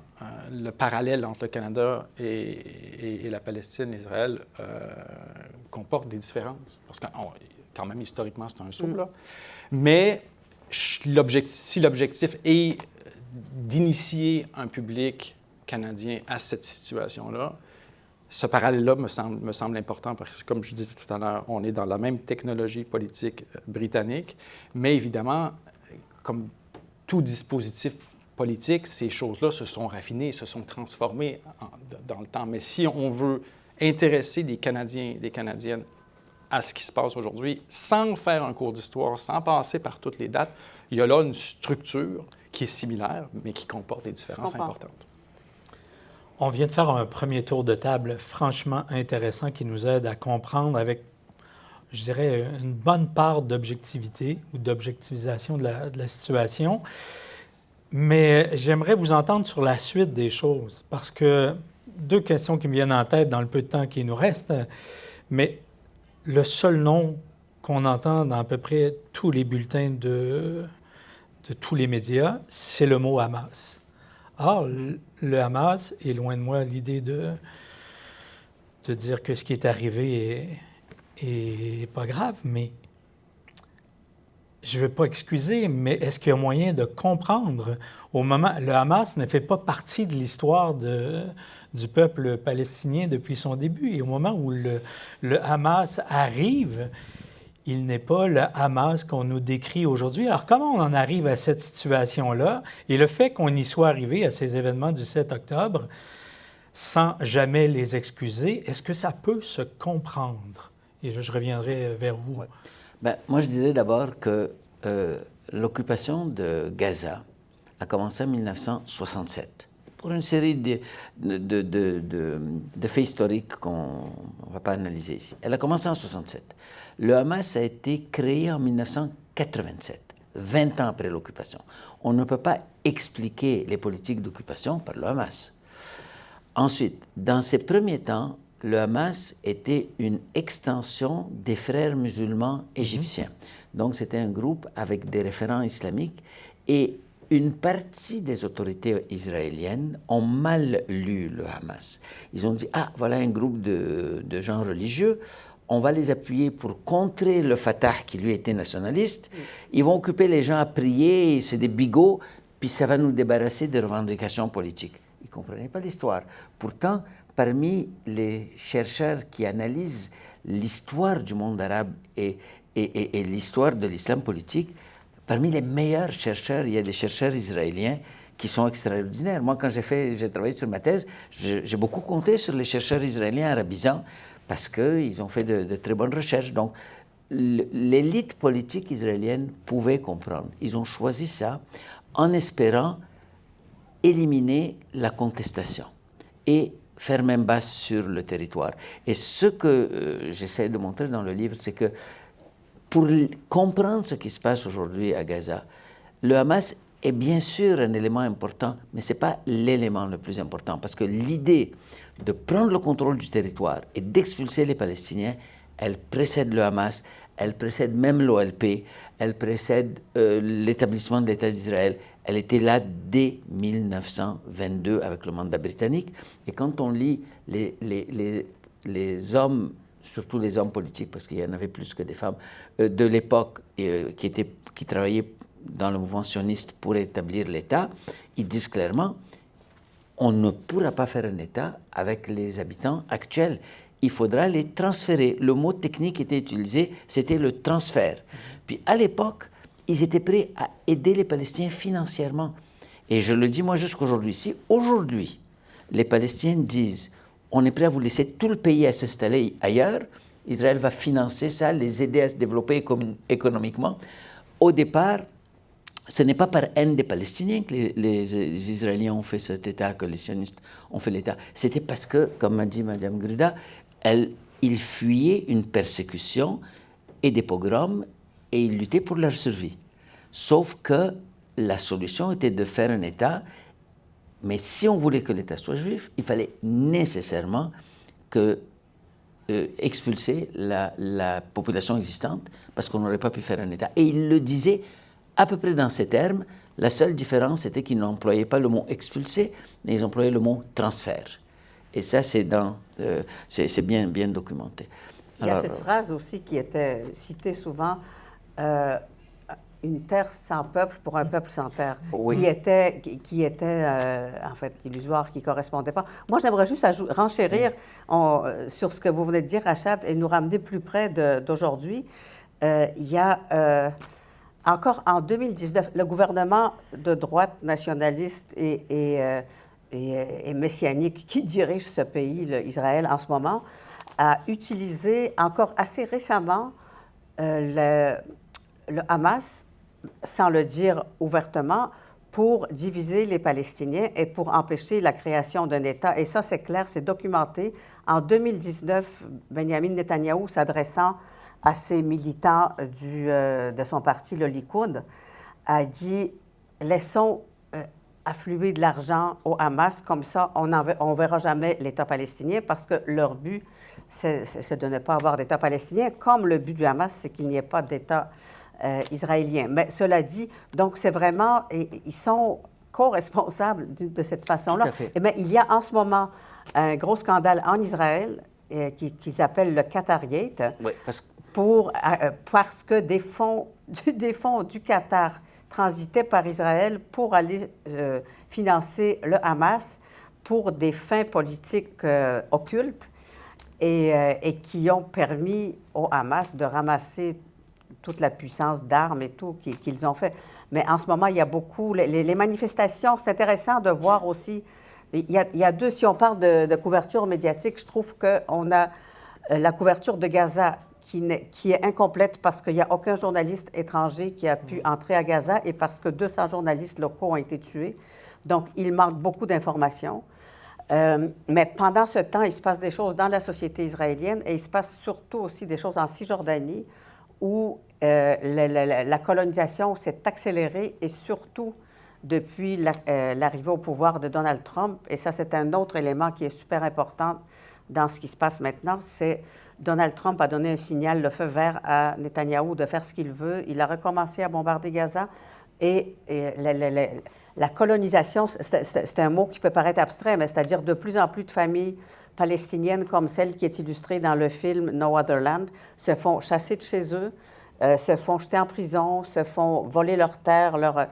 le parallèle entre le Canada et la Palestine, Israël, comporte des différences. Parce que quand même, historiquement, c'est un saut, là. Mais si l'objectif est d'initier un public canadien à cette situation-là, ce parallèle-là me semble important parce que, comme je disais tout à l'heure, on est dans la même technologie politique britannique, mais évidemment, comme tout dispositif politique, ces choses-là se sont raffinées, se sont transformées dans le temps. Mais si on veut intéresser des Canadiens et des Canadiennes à ce qui se passe aujourd'hui, sans faire un cours d'histoire, sans passer par toutes les dates, il y a là une structure qui est similaire, mais qui comporte des différences importantes. On vient de faire un premier tour de table franchement intéressant qui nous aide à comprendre avec, je dirais, une bonne part d'objectivité ou d'objectivisation de la situation. Mais j'aimerais vous entendre sur la suite des choses, parce que deux questions qui me viennent en tête dans le peu de temps qui nous reste, mais le seul nom qu'on entend dans à peu près tous les bulletins de tous les médias, c'est le mot Hamas. Or, le Hamas est loin de moi l'idée de dire que ce qui est arrivé est pas grave, mais je ne veux pas excuser, mais est-ce qu'il y a moyen de comprendre au moment... Le Hamas ne fait pas partie de l'histoire du peuple palestinien depuis son début. Et au moment où le Hamas arrive, il n'est pas le Hamas qu'on nous décrit aujourd'hui. Alors, comment on en arrive à cette situation-là? Et le fait qu'on y soit arrivé à ces événements du 7 octobre sans jamais les excuser, est-ce que ça peut se comprendre? Et je reviendrai vers vous. Ouais. Ben, moi, je dirais d'abord que l'occupation de Gaza a commencé en 1967 pour une série de faits historiques qu'on ne va pas analyser ici. Elle a commencé en 1967. Le Hamas a été créé en 1987, 20 ans après l'occupation. On ne peut pas expliquer les politiques d'occupation par le Hamas. Ensuite, dans ces premiers temps, le Hamas était une extension des frères musulmans égyptiens. Donc, c'était un groupe avec des référents islamiques et une partie des autorités israéliennes ont mal lu le Hamas. Ils ont dit « Ah, voilà un groupe de gens religieux, on va les appuyer pour contrer le Fatah qui, lui, était nationaliste. Ils vont occuper les gens à prier, c'est des bigots, puis ça va nous débarrasser des revendications politiques. » Ils ne comprenaient pas l'histoire. Pourtant, parmi les chercheurs qui analysent l'histoire du monde arabe et l'histoire de l'islam politique, parmi les meilleurs chercheurs, il y a des chercheurs israéliens qui sont extraordinaires. Moi, quand j'ai travaillé sur ma thèse, j'ai beaucoup compté sur les chercheurs israéliens arabisants parce qu'ils ont fait de très bonnes recherches. Donc, l'élite politique israélienne pouvait comprendre. Ils ont choisi ça en espérant éliminer la contestation et faire main basse sur le territoire. Et ce que j'essaie de montrer dans le livre, c'est que pour comprendre ce qui se passe aujourd'hui à Gaza, le Hamas est bien sûr un élément important, mais ce n'est pas l'élément le plus important, parce que l'idée de prendre le contrôle du territoire et d'expulser les Palestiniens, elle précède le Hamas, elle précède même l'OLP, elle précède l'établissement de l'État d'Israël. Elle était là dès 1922 avec le mandat britannique. Et quand on lit les hommes, surtout les hommes politiques, parce qu'il y en avait plus que des femmes, de l'époque qui travaillaient dans le mouvement sioniste pour établir l'État, ils disent clairement on ne pourra pas faire un État avec les habitants actuels. Il faudra les transférer. Le mot technique qui était utilisé, c'était le transfert. Puis à l'époque, ils étaient prêts à aider les Palestiniens financièrement. Et je le dis moi jusqu'aujourd'hui. Si aujourd'hui, les Palestiniens disent « on est prêt à vous laisser tout le pays à s'installer ailleurs », Israël va financer ça, les aider à se développer économiquement. Au départ, ce n'est pas par haine des Palestiniens que les Israéliens ont fait cet État, que les sionistes ont fait l'État. C'était parce que, comme m'a dit Mme Gruda, ils fuyaient une persécution et des pogroms et ils luttaient pour leur survie. Sauf que la solution était de faire un État, mais si on voulait que l'État soit juif, il fallait nécessairement expulser la population existante parce qu'on n'aurait pas pu faire un État. Et il le disait à peu près dans ces termes. La seule différence était qu'ils n'employaient pas le mot expulser, mais ils employaient le mot transfert. Et ça, c'est bien documenté. Il y a cette phrase aussi qui était citée souvent, une terre sans peuple pour un peuple sans terre, oui. qui était en fait illusoire, qui ne correspondait pas. Moi, j'aimerais juste renchérir sur ce que vous venez de dire, Rachad, et nous ramener plus près d'aujourd'hui. Il y a encore en 2019, le gouvernement de droite nationaliste et messianique qui dirige ce pays, Israël, en ce moment, a utilisé encore assez récemment le Hamas, sans le dire ouvertement, pour diviser les Palestiniens et pour empêcher la création d'un État. Et ça, c'est clair, c'est documenté. En 2019, Benjamin Netanyahou, s'adressant à ses militants de son parti, le Likoud, a dit « Laissons affluer de l'argent au Hamas, comme ça, on ne verra jamais l'État palestinien, parce que leur but, c'est de ne pas avoir d'État palestinien, comme le but du Hamas, c'est qu'il n'y ait pas d'État israélien. » Mais cela dit, donc c'est vraiment, ils sont co-responsables de cette façon-là. Mais il y a en ce moment un gros scandale en Israël qu'ils appellent le Qatargate, oui, parce que des fonds du Qatar transitaient par Israël pour aller financer le Hamas pour des fins politiques occultes et qui ont permis au Hamas de ramasser toute la puissance d'armes et tout qu'ils ont fait. Mais en ce moment, il y a beaucoup... Les manifestations, c'est intéressant de voir aussi... Il y a deux... Si on parle de couverture médiatique, je trouve qu'on a la couverture de Gaza qui est incomplète parce qu'il n'y a aucun journaliste étranger qui a pu entrer à Gaza et parce que 200 journalistes locaux ont été tués. Donc, il manque beaucoup d'informations. Mais pendant ce temps, il se passe des choses dans la société israélienne et il se passe surtout aussi des choses en Cisjordanie où la colonisation s'est accélérée et surtout depuis l'arrivée au pouvoir de Donald Trump. Et ça, c'est un autre élément qui est super important dans ce qui se passe maintenant, c'est Donald Trump a donné un signal, le feu vert à Netanyahou de faire ce qu'il veut. Il a recommencé à bombarder Gaza et la colonisation, c'est un mot qui peut paraître abstrait, mais c'est-à-dire de plus en plus de familles palestiniennes comme celle qui est illustrée dans le film No Other Land se font chasser de chez eux, se font jeter en prison, se font voler leurs terres.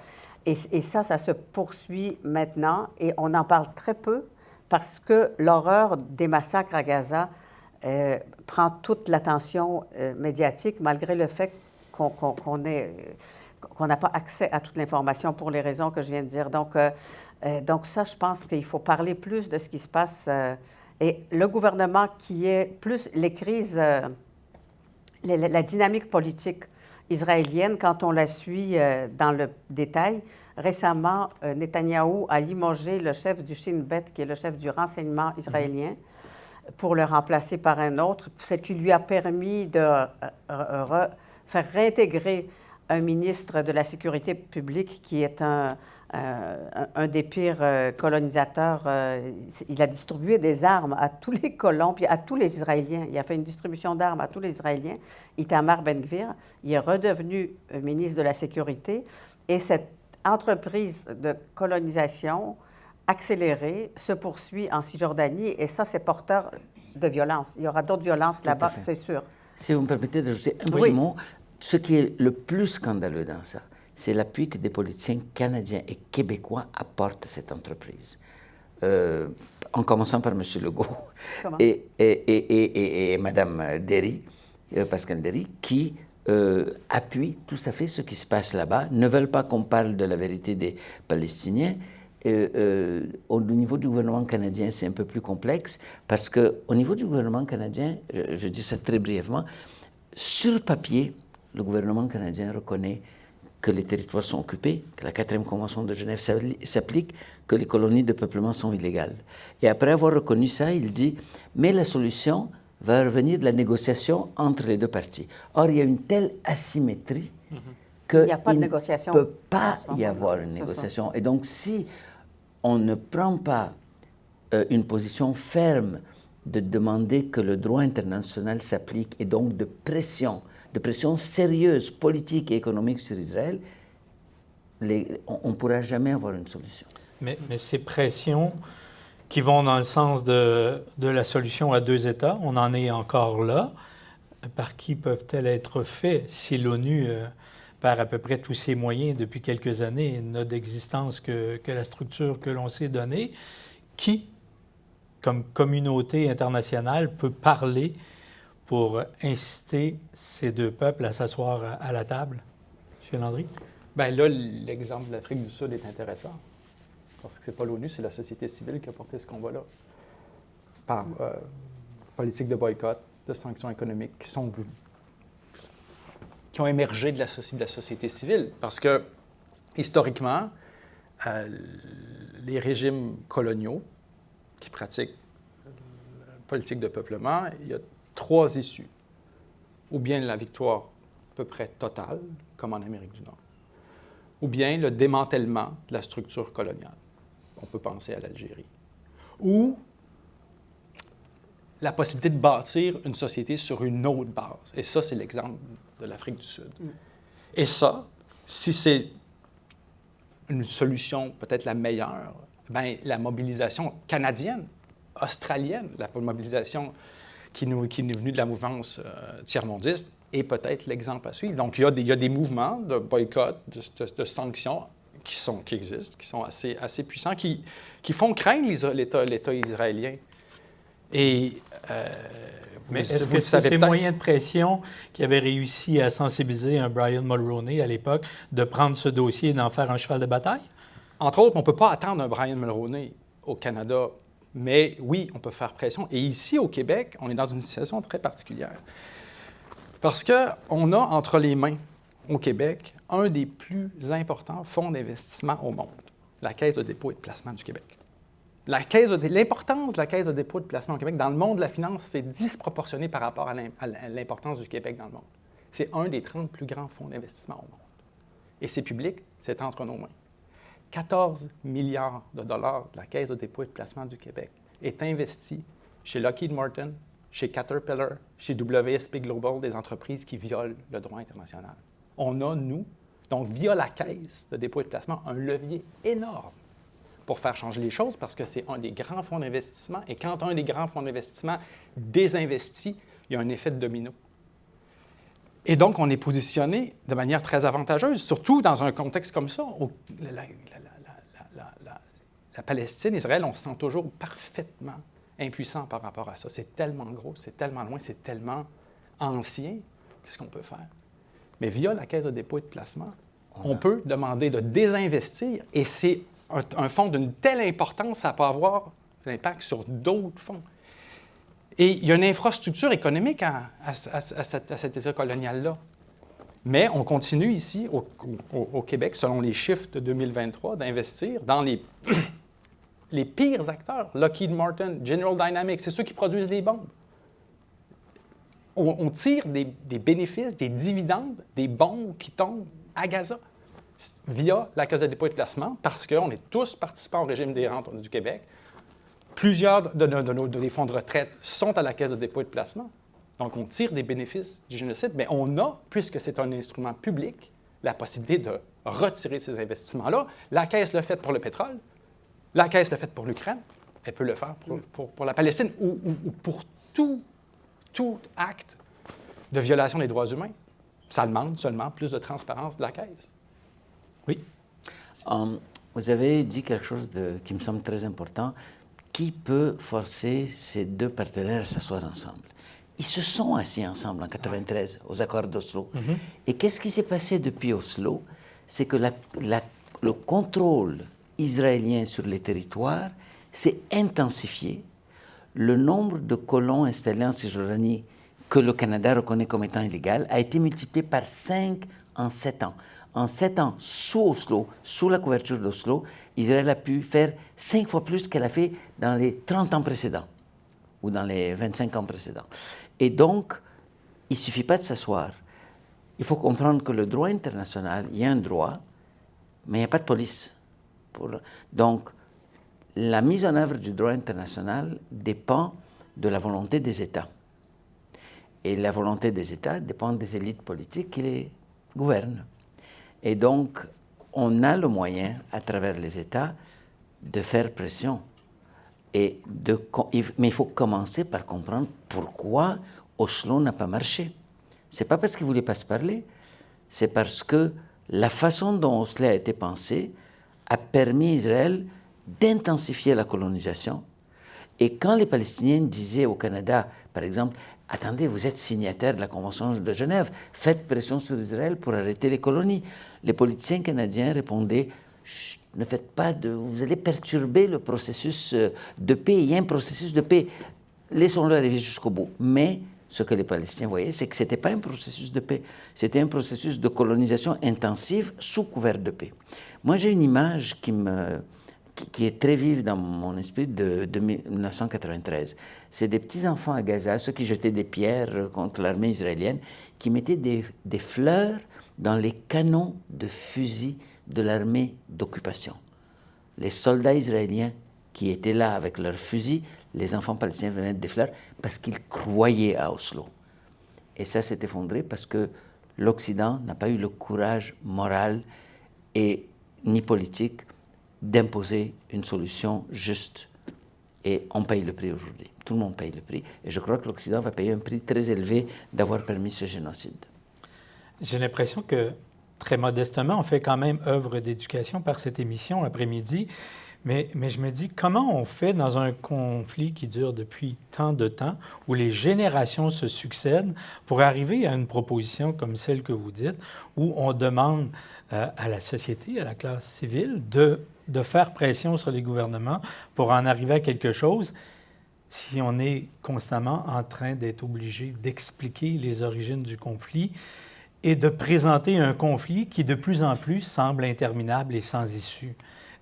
Et ça se poursuit maintenant et on en parle très peu parce que l'horreur des massacres à Gaza prend toute l'attention médiatique, malgré le fait qu'on n'a pas accès à toute l'information pour les raisons que je viens de dire. Donc ça, je pense qu'il faut parler plus de ce qui se passe. Et le gouvernement qui est plus les crises, la dynamique politique israélienne, quand on la suit dans le détail, récemment, Netanyahou a limogé le chef du Shin Bet, qui est le chef du renseignement israélien, pour le remplacer par un autre, ce qui lui a permis de faire réintégrer un ministre de la Sécurité publique qui est un des pires colonisateurs. Il a distribué des armes à tous les colons, puis à tous les Israéliens. Il a fait une distribution d'armes à tous les Israéliens. Itamar Ben-Gvir, il est redevenu ministre de la Sécurité. Et cette entreprise de colonisation accélérée se poursuit en Cisjordanie. Et ça, c'est porteur de violence. Il y aura d'autres violences là-bas, c'est sûr. Si vous me permettez d'ajouter un petit mot, ce qui est le plus scandaleux dans ça, c'est l'appui que des politiciens canadiens et québécois apportent à cette entreprise. en commençant par M. Legault Comment? et Mme Derry, Pascal Derry, qui appuient tout à fait ce qui se passe là-bas, ne veulent pas qu'on parle de la vérité des Palestiniens. Au niveau du gouvernement canadien, c'est un peu plus complexe, parce qu'au niveau du gouvernement canadien, je dis ça très brièvement, sur papier, le gouvernement canadien reconnaît que les territoires sont occupés, que la 4e Convention de Genève s'applique, que les colonies de peuplement sont illégales. Et après avoir reconnu ça, il dit « mais la solution va revenir de la négociation entre les deux parties ». Or, il y a une telle asymétrie qu'il ne peut pas y avoir une négociation. Et donc, si on ne prend pas une position ferme de demander que le droit international s'applique et donc de pression sérieuse, politique et économique sur Israël, on ne pourra jamais avoir une solution. Mais ces pressions qui vont dans le sens de la solution à 2 États, on en est encore là. Par qui peuvent-elles être faites si l'ONU perd à peu près tous ses moyens depuis quelques années et n'a d'existence que la structure que l'on s'est donnée? Qui, comme communauté internationale, peut parler pour inciter ces 2 peuples à s'asseoir à la table? M. Landry? Bien là, l'exemple de l'Afrique du Sud est intéressant. Parce que ce n'est pas l'ONU, c'est la société civile qui a porté ce combat-là. Par politique de boycott, de sanctions économiques qui ont émergé de la société civile. Parce que, historiquement, les régimes coloniaux qui pratiquent la politique de peuplement, il y a 3 issues. Ou bien la victoire à peu près totale, comme en Amérique du Nord, ou bien le démantèlement de la structure coloniale. On peut penser à l'Algérie. Ou la possibilité de bâtir une société sur une autre base. Et ça, c'est l'exemple de l'Afrique du Sud. Et ça, si c'est une solution peut-être la meilleure, bien, la mobilisation canadienne, australienne, la mobilisation qui est venue de la mouvance tiers-mondiste, est peut-être l'exemple à suivre. Donc, il y a des mouvements de boycott, de sanctions qui existent, qui sont assez puissants, qui font craindre l'État israélien. Et, mais est-ce que c'est ces moyens de pression qui avaient réussi à sensibiliser un Brian Mulroney à l'époque de prendre ce dossier et d'en faire un cheval de bataille? Entre autres, on ne peut pas attendre un Brian Mulroney au Canada, mais oui, on peut faire pression. Et ici, au Québec, on est dans une situation très particulière. Parce qu'on a entre les mains, au Québec, un des plus importants fonds d'investissement au monde, la Caisse de dépôt et de placement du Québec. L'importance de la Caisse de dépôt et de placement au Québec dans le monde de la finance, c'est disproportionné par rapport à l'importance du Québec dans le monde. C'est un des 30 plus grands fonds d'investissement au monde. Et c'est public, c'est entre nos mains. 14 milliards de dollars de la Caisse de dépôt et de placement du Québec est investi chez Lockheed Martin, chez Caterpillar, chez WSP Global, des entreprises qui violent le droit international. On a, nous, donc via la Caisse de dépôt et de placement, un levier énorme pour faire changer les choses parce que c'est un des grands fonds d'investissement. Et quand un des grands fonds d'investissement désinvestit, il y a un effet de domino. Et donc, on est positionné de manière très avantageuse, surtout dans un contexte comme ça, où la Palestine, Israël, on se sent toujours parfaitement impuissant par rapport à ça. C'est tellement gros, c'est tellement loin, c'est tellement ancien. Qu'est-ce qu'on peut faire? Mais via la Caisse de dépôt et de placement, on peut demander de désinvestir et c'est un fonds d'une telle importance, ça peut avoir l'impact sur d'autres fonds. Et il y a une infrastructure économique à cet État colonial-là. Mais on continue ici, au Québec, selon les chiffres de 2023, d'investir dans les pires acteurs. Lockheed Martin, General Dynamics, c'est ceux qui produisent les bombes. On tire des bénéfices, des dividendes, des bombes qui tombent à Gaza via la Caisse de dépôt et de placement, parce qu'on est tous participants au régime des rentes du Québec. Plusieurs des fonds de retraite sont à la Caisse de dépôt et de placement. Donc, on tire des bénéfices du génocide, mais on a, puisque c'est un instrument public, la possibilité de retirer ces investissements-là. La Caisse l'a fait pour le pétrole, la Caisse l'a fait pour l'Ukraine, elle peut le faire pour la Palestine ou pour tout acte de violation des droits humains. Ça demande seulement plus de transparence de la Caisse. Oui. Vous avez dit quelque chose qui me semble très important. Qui peut forcer ces deux partenaires à s'asseoir ensemble? Ils se sont assis ensemble en 1993 aux accords d'Oslo. Et qu'est-ce qui s'est passé depuis Oslo? C'est que le contrôle israélien sur les territoires s'est intensifié. Le nombre de colons installés en Cisjordanie que le Canada reconnaît comme étant illégal a été multiplié par 5 en 7 ans. En 7 ans, sous Oslo, sous la couverture d'Oslo, Israël a pu faire 5 fois plus qu'elle a fait dans les 30 ans précédents ou dans les 25 ans précédents. Et donc, il ne suffit pas de s'asseoir. Il faut comprendre que le droit international, il y a un droit, mais il n'y a pas de police. Donc, la mise en œuvre du droit international dépend de la volonté des États. Et la volonté des États dépend des élites politiques qui les gouvernent. Et donc, on a le moyen, à travers les États, de faire pression. Mais il faut commencer par comprendre pourquoi Oslo n'a pas marché. Ce n'est pas parce qu'ils ne voulaient pas se parler, c'est parce que la façon dont Oslo a été pensé a permis à Israël d'intensifier la colonisation. Et quand les Palestiniens disaient au Canada, par exemple, « Attendez, vous êtes signataire de la Convention de Genève, faites pression sur Israël pour arrêter les colonies », les politiciens canadiens répondaient « Ne faites pas vous allez perturber le processus de paix, il y a un processus de paix, laissons-le arriver jusqu'au bout ». Mais ce que les Palestiniens voyaient, c'est que ce n'était pas un processus de paix, c'était un processus de colonisation intensive sous couvert de paix. Moi, j'ai une image qui est très vive dans mon esprit de 1993. C'est des petits-enfants à Gaza, ceux qui jetaient des pierres contre l'armée israélienne, qui mettaient des fleurs dans les canons de fusils de l'armée d'occupation. Les soldats israéliens qui étaient là avec leurs fusils, les enfants palestiniens venaient mettre des fleurs parce qu'ils croyaient à Oslo. Et ça s'est effondré parce que l'Occident n'a pas eu le courage moral et ni politique d'imposer une solution juste. Et on paye le prix aujourd'hui. Tout le monde paye le prix. Et je crois que l'Occident va payer un prix très élevé d'avoir permis ce génocide. J'ai l'impression que, très modestement, on fait quand même œuvre d'éducation par cette émission après-midi. Mais je me dis, comment on fait dans un conflit qui dure depuis tant de temps, où les générations se succèdent, pour arriver à une proposition comme celle que vous dites, où on demande à la société, à la classe civile, de faire pression sur les gouvernements pour en arriver à quelque chose, si on est constamment en train d'être obligé d'expliquer les origines du conflit et de présenter un conflit qui, de plus en plus, semble interminable et sans issue.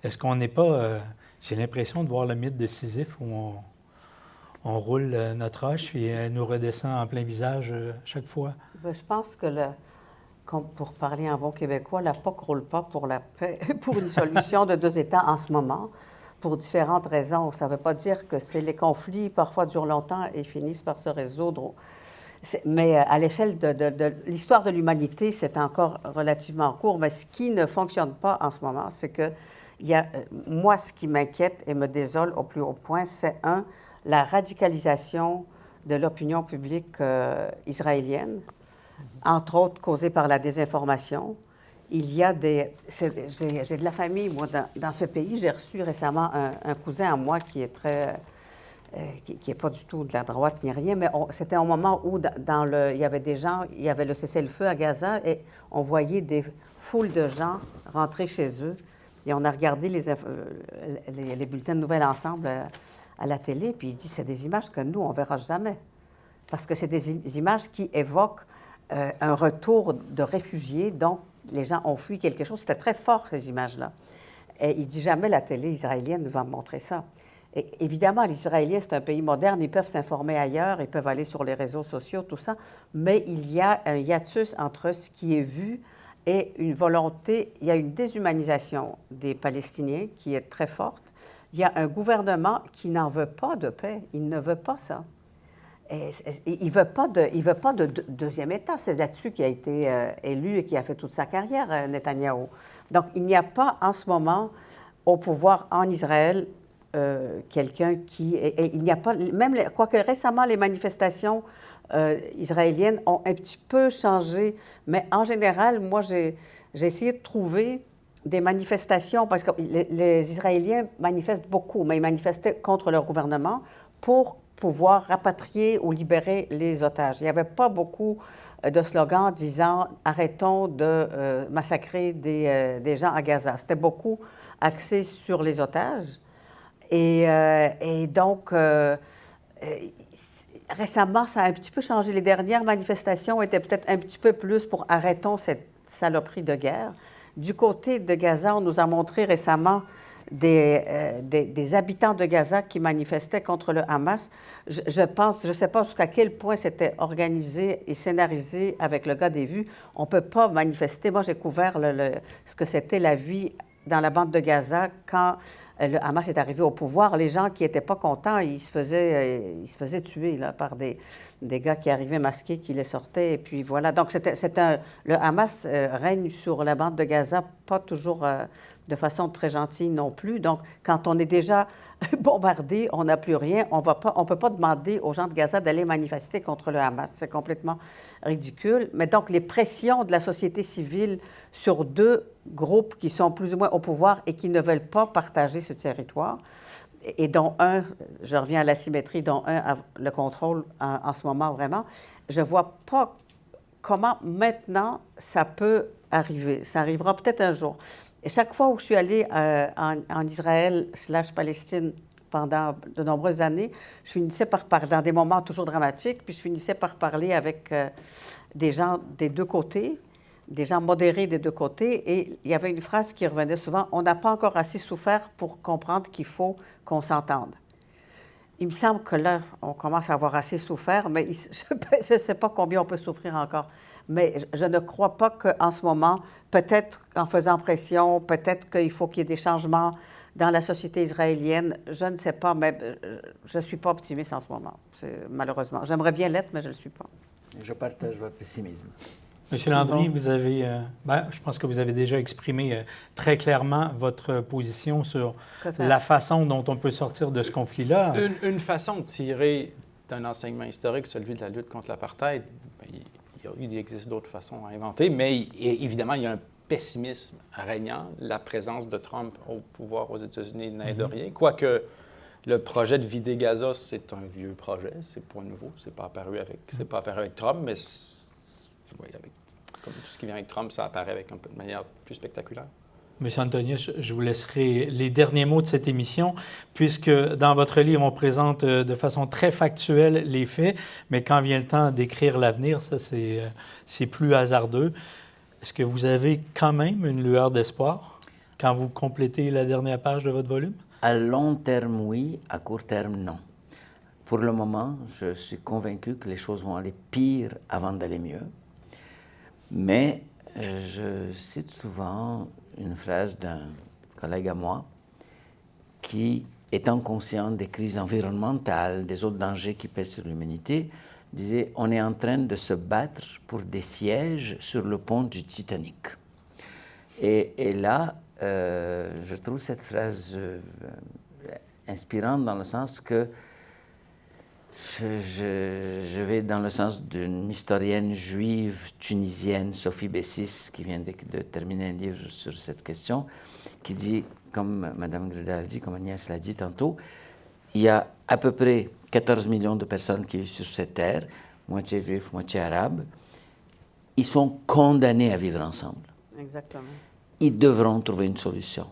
Est-ce qu'on n'est pas... j'ai l'impression de voir le mythe de Sisyphe où on roule notre roche et elle nous redescend en plein visage chaque fois. Bien, je pense que, pour parler en bon québécois, la POC ne roule pas pour la paix, pour une solution de 2 États en ce moment, pour différentes raisons. Ça ne veut pas dire que les conflits, parfois, durent longtemps et finissent par se résoudre. Mais à l'échelle de l'histoire de l'humanité, c'est encore relativement court. Mais ce qui ne fonctionne pas en ce moment, c'est que moi, ce qui m'inquiète et me désole au plus haut point, c'est la radicalisation de l'opinion publique israélienne, entre autres causée par la désinformation. Il y a j'ai de la famille, moi, dans ce pays. J'ai reçu récemment un cousin à moi qui est qui n'est pas du tout de la droite ni rien, mais c'était un moment où il y avait des gens, il y avait le cessez-le-feu à Gaza et on voyait des foules de gens rentrer chez eux. Et on a regardé les bulletins de nouvelles ensemble à la télé, puis il dit, c'est des images que nous, on ne verra jamais. Parce que c'est des images qui évoquent un retour de réfugiés, donc les gens ont fui quelque chose. C'était très fort, ces images-là. Et il dit, jamais la télé israélienne va montrer ça. Et évidemment, les Israéliens, c'est un pays moderne, ils peuvent s'informer ailleurs, ils peuvent aller sur les réseaux sociaux, tout ça, mais il y a un hiatus entre ce qui est vu et une volonté, il y a une déshumanisation des Palestiniens qui est très forte. Il y a un gouvernement qui n'en veut pas de paix. Il ne veut pas ça. Et il ne veut pas de deuxième État. C'est là-dessus qu'il a été élu et qui a fait toute sa carrière, Netanyahou. Donc, il n'y a pas en ce moment au pouvoir en Israël quelqu'un qui... Et il n'y a pas... Même, quoique récemment, les manifestations israéliennes ont un petit peu changé. Mais en général, moi, j'ai essayé de trouver des manifestations, parce que les Israéliens manifestent beaucoup, mais ils manifestaient contre leur gouvernement pour pouvoir rapatrier ou libérer les otages. Il n'y avait pas beaucoup de slogans disant « Arrêtons de massacrer des gens à Gaza ». C'était beaucoup axé sur les otages. Et donc, récemment, ça a un petit peu changé. Les dernières manifestations étaient peut-être un petit peu plus pour « Arrêtons cette saloperie de guerre ». Du côté de Gaza, on nous a montré récemment des habitants de Gaza qui manifestaient contre le Hamas. Je pense, je ne sais pas jusqu'à quel point c'était organisé et scénarisé avec le gars des vues. On ne peut pas manifester. Moi, j'ai couvert ce que c'était la vie dans la bande de Gaza quand le Hamas est arrivé au pouvoir. Les gens qui n'étaient pas contents, ils se faisaient tuer là, par des gars qui arrivaient masqués, qui les sortaient. Et puis voilà. Donc, le Hamas règne sur la bande de Gaza, pas toujours de façon très gentille non plus. Donc, quand on est déjà bombardé, on n'a plus rien, on ne peut pas demander aux gens de Gaza d'aller manifester contre le Hamas. C'est complètement ridicule. Mais donc, les pressions de la société civile sur deux groupes qui sont plus ou moins au pouvoir et qui ne veulent pas partager ce territoire, et dont un, je reviens à la symétrie, dont un a le contrôle en ce moment vraiment, je ne vois pas comment maintenant ça peut arriver. Ça arrivera peut-être un jour. Et chaque fois où je suis allée en Israël/Palestine pendant de nombreuses années, je finissais par parler, dans des moments toujours dramatiques, puis je finissais par parler avec des gens des deux côtés, des gens modérés des deux côtés, et il y avait une phrase qui revenait souvent, « On n'a pas encore assez souffert pour comprendre qu'il faut qu'on s'entende ». Il me semble que là, on commence à avoir assez souffert, mais je ne sais pas combien on peut souffrir encore. Mais je ne crois pas qu'en ce moment, peut-être en faisant pression, peut-être qu'il faut qu'il y ait des changements dans la société israélienne. Je ne sais pas, mais je ne suis pas optimiste en ce moment, malheureusement. J'aimerais bien l'être, mais je ne le suis pas. Je partage votre pessimisme. Monsieur Landry, vous avez, je pense que vous avez déjà exprimé très clairement votre position sur la façon dont on peut sortir de ce conflit-là. Une façon de tirer d'un enseignement historique, celui de la lutte contre l'apartheid, il existe d'autres façons à inventer, mais évidemment, il y a un pessimisme régnant. La présence de Trump au pouvoir aux États-Unis n'aide rien. Quoique le projet de vider Gaza, c'est un vieux projet, c'est pas nouveau, c'est pas apparu avec Trump, mais comme tout ce qui vient avec Trump, ça apparaît avec un peu de manière plus spectaculaire. Monsieur Antonius, je vous laisserai les derniers mots de cette émission, puisque dans votre livre, on présente de façon très factuelle les faits, mais quand vient le temps d'écrire l'avenir, ça, c'est plus hasardeux. Est-ce que vous avez quand même une lueur d'espoir quand vous complétez la dernière page de votre volume? À long terme, oui. À court terme, non. Pour le moment, je suis convaincu que les choses vont aller pire avant d'aller mieux. Mais je cite souvent une phrase d'un collègue à moi qui, étant conscient des crises environnementales, des autres dangers qui pèsent sur l'humanité, disait « On est en train de se battre pour des sièges sur le pont du Titanic ». Et là, je trouve cette phrase inspirante dans le sens que je vais dans le sens d'une historienne juive tunisienne, Sophie Bessis, qui vient de terminer un livre sur cette question, qui dit, comme Mme Grudal dit, comme Agnès l'a dit tantôt, il y a à peu près 14 millions de personnes qui vivent sur cette terre, moitié juifs, moitié arabes. Ils sont condamnés à vivre ensemble. Exactement. Ils devront trouver une solution.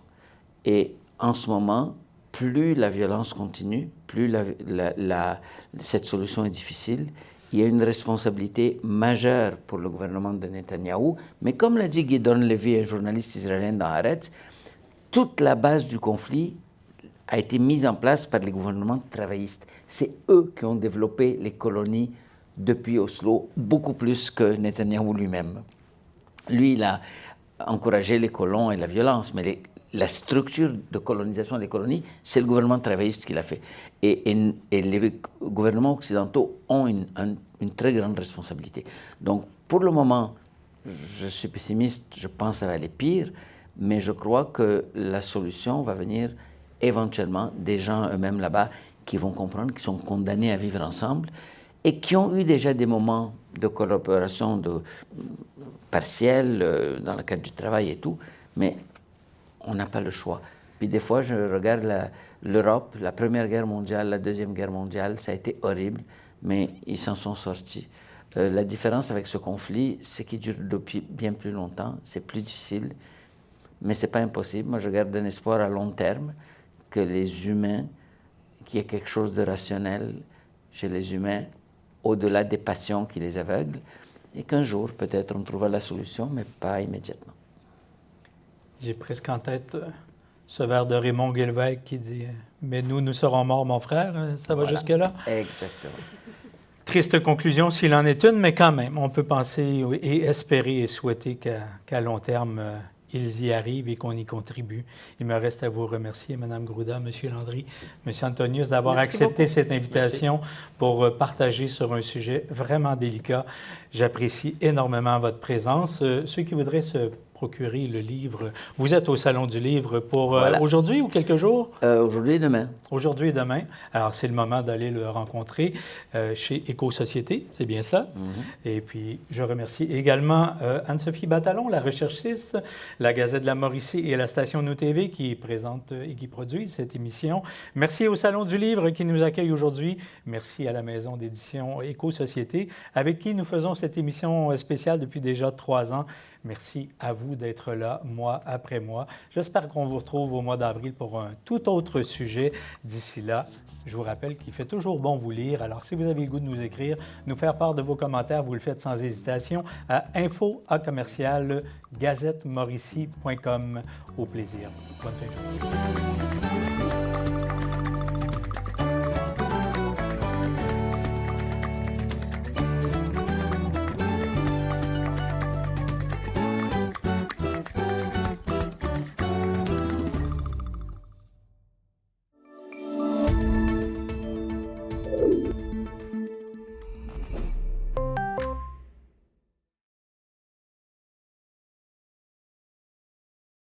Et en ce moment, plus la violence continue, plus cette solution est difficile. Il y a une responsabilité majeure pour le gouvernement de Netanyahou. Mais comme l'a dit Gideon Levy, un journaliste israélien dans Haaretz, toute la base du conflit a été mise en place par les gouvernements travaillistes. C'est eux qui ont développé les colonies depuis Oslo, beaucoup plus que Netanyahou lui-même. Lui, il a encouragé les colons et la violence, mais la structure de colonisation des colonies, c'est le gouvernement travailliste qui l'a fait. Et les gouvernements occidentaux ont une très grande responsabilité. Donc, pour le moment, je suis pessimiste, je pense que ça va aller pire, mais je crois que la solution va venir éventuellement des gens eux-mêmes là-bas qui vont comprendre qu'ils sont condamnés à vivre ensemble et qui ont eu déjà des moments de collaboration partielle dans le cadre du travail et tout, mais on n'a pas le choix. Puis des fois, je regarde l'Europe, la Première Guerre mondiale, la Deuxième Guerre mondiale, ça a été horrible, mais ils s'en sont sortis. La différence avec ce conflit, c'est qu'il dure depuis bien plus longtemps, c'est plus difficile, mais ce n'est pas impossible. Moi, je garde un espoir à long terme que les humains, qu'il y ait quelque chose de rationnel chez les humains, au-delà des passions qui les aveuglent, et qu'un jour, peut-être, on trouvera la solution, mais pas immédiatement. J'ai presque en tête ce vers de Raymond Guilvesque qui dit « Mais nous serons morts, mon frère. » Ça va jusque-là? Exactement. Triste conclusion s'il en est une, mais quand même, on peut penser et espérer et souhaiter qu'à long terme, ils y arrivent et qu'on y contribue. Il me reste à vous remercier, Mme Grouda, M. Landry, M. Antonius, d'avoir accepté cette invitation pour partager sur un sujet vraiment délicat. J'apprécie énormément votre présence. Ceux qui voudraient se procurer le livre, vous êtes au Salon du Livre pour aujourd'hui ou quelques jours? Aujourd'hui et demain. Aujourd'hui et demain. Alors, c'est le moment d'aller le rencontrer chez Éco-Société, c'est bien ça. Et puis, je remercie également Anne-Sophie Batalon, la recherchiste, la Gazette de la Mauricie et la station Nous TV qui présente et qui produisent cette émission. Merci au Salon du Livre qui nous accueille aujourd'hui. Merci à la maison d'édition Éco-Société avec qui nous faisons cette émission spéciale depuis déjà 3 ans. Merci à vous d'être là, mois après mois. J'espère qu'on vous retrouve au mois d'avril pour un tout autre sujet. D'ici là, je vous rappelle qu'il fait toujours bon vous lire. Alors, si vous avez le goût de nous écrire, nous faire part de vos commentaires, vous le faites sans hésitation à info@gazettemauricie.com. Au plaisir. Bonne fin de journée.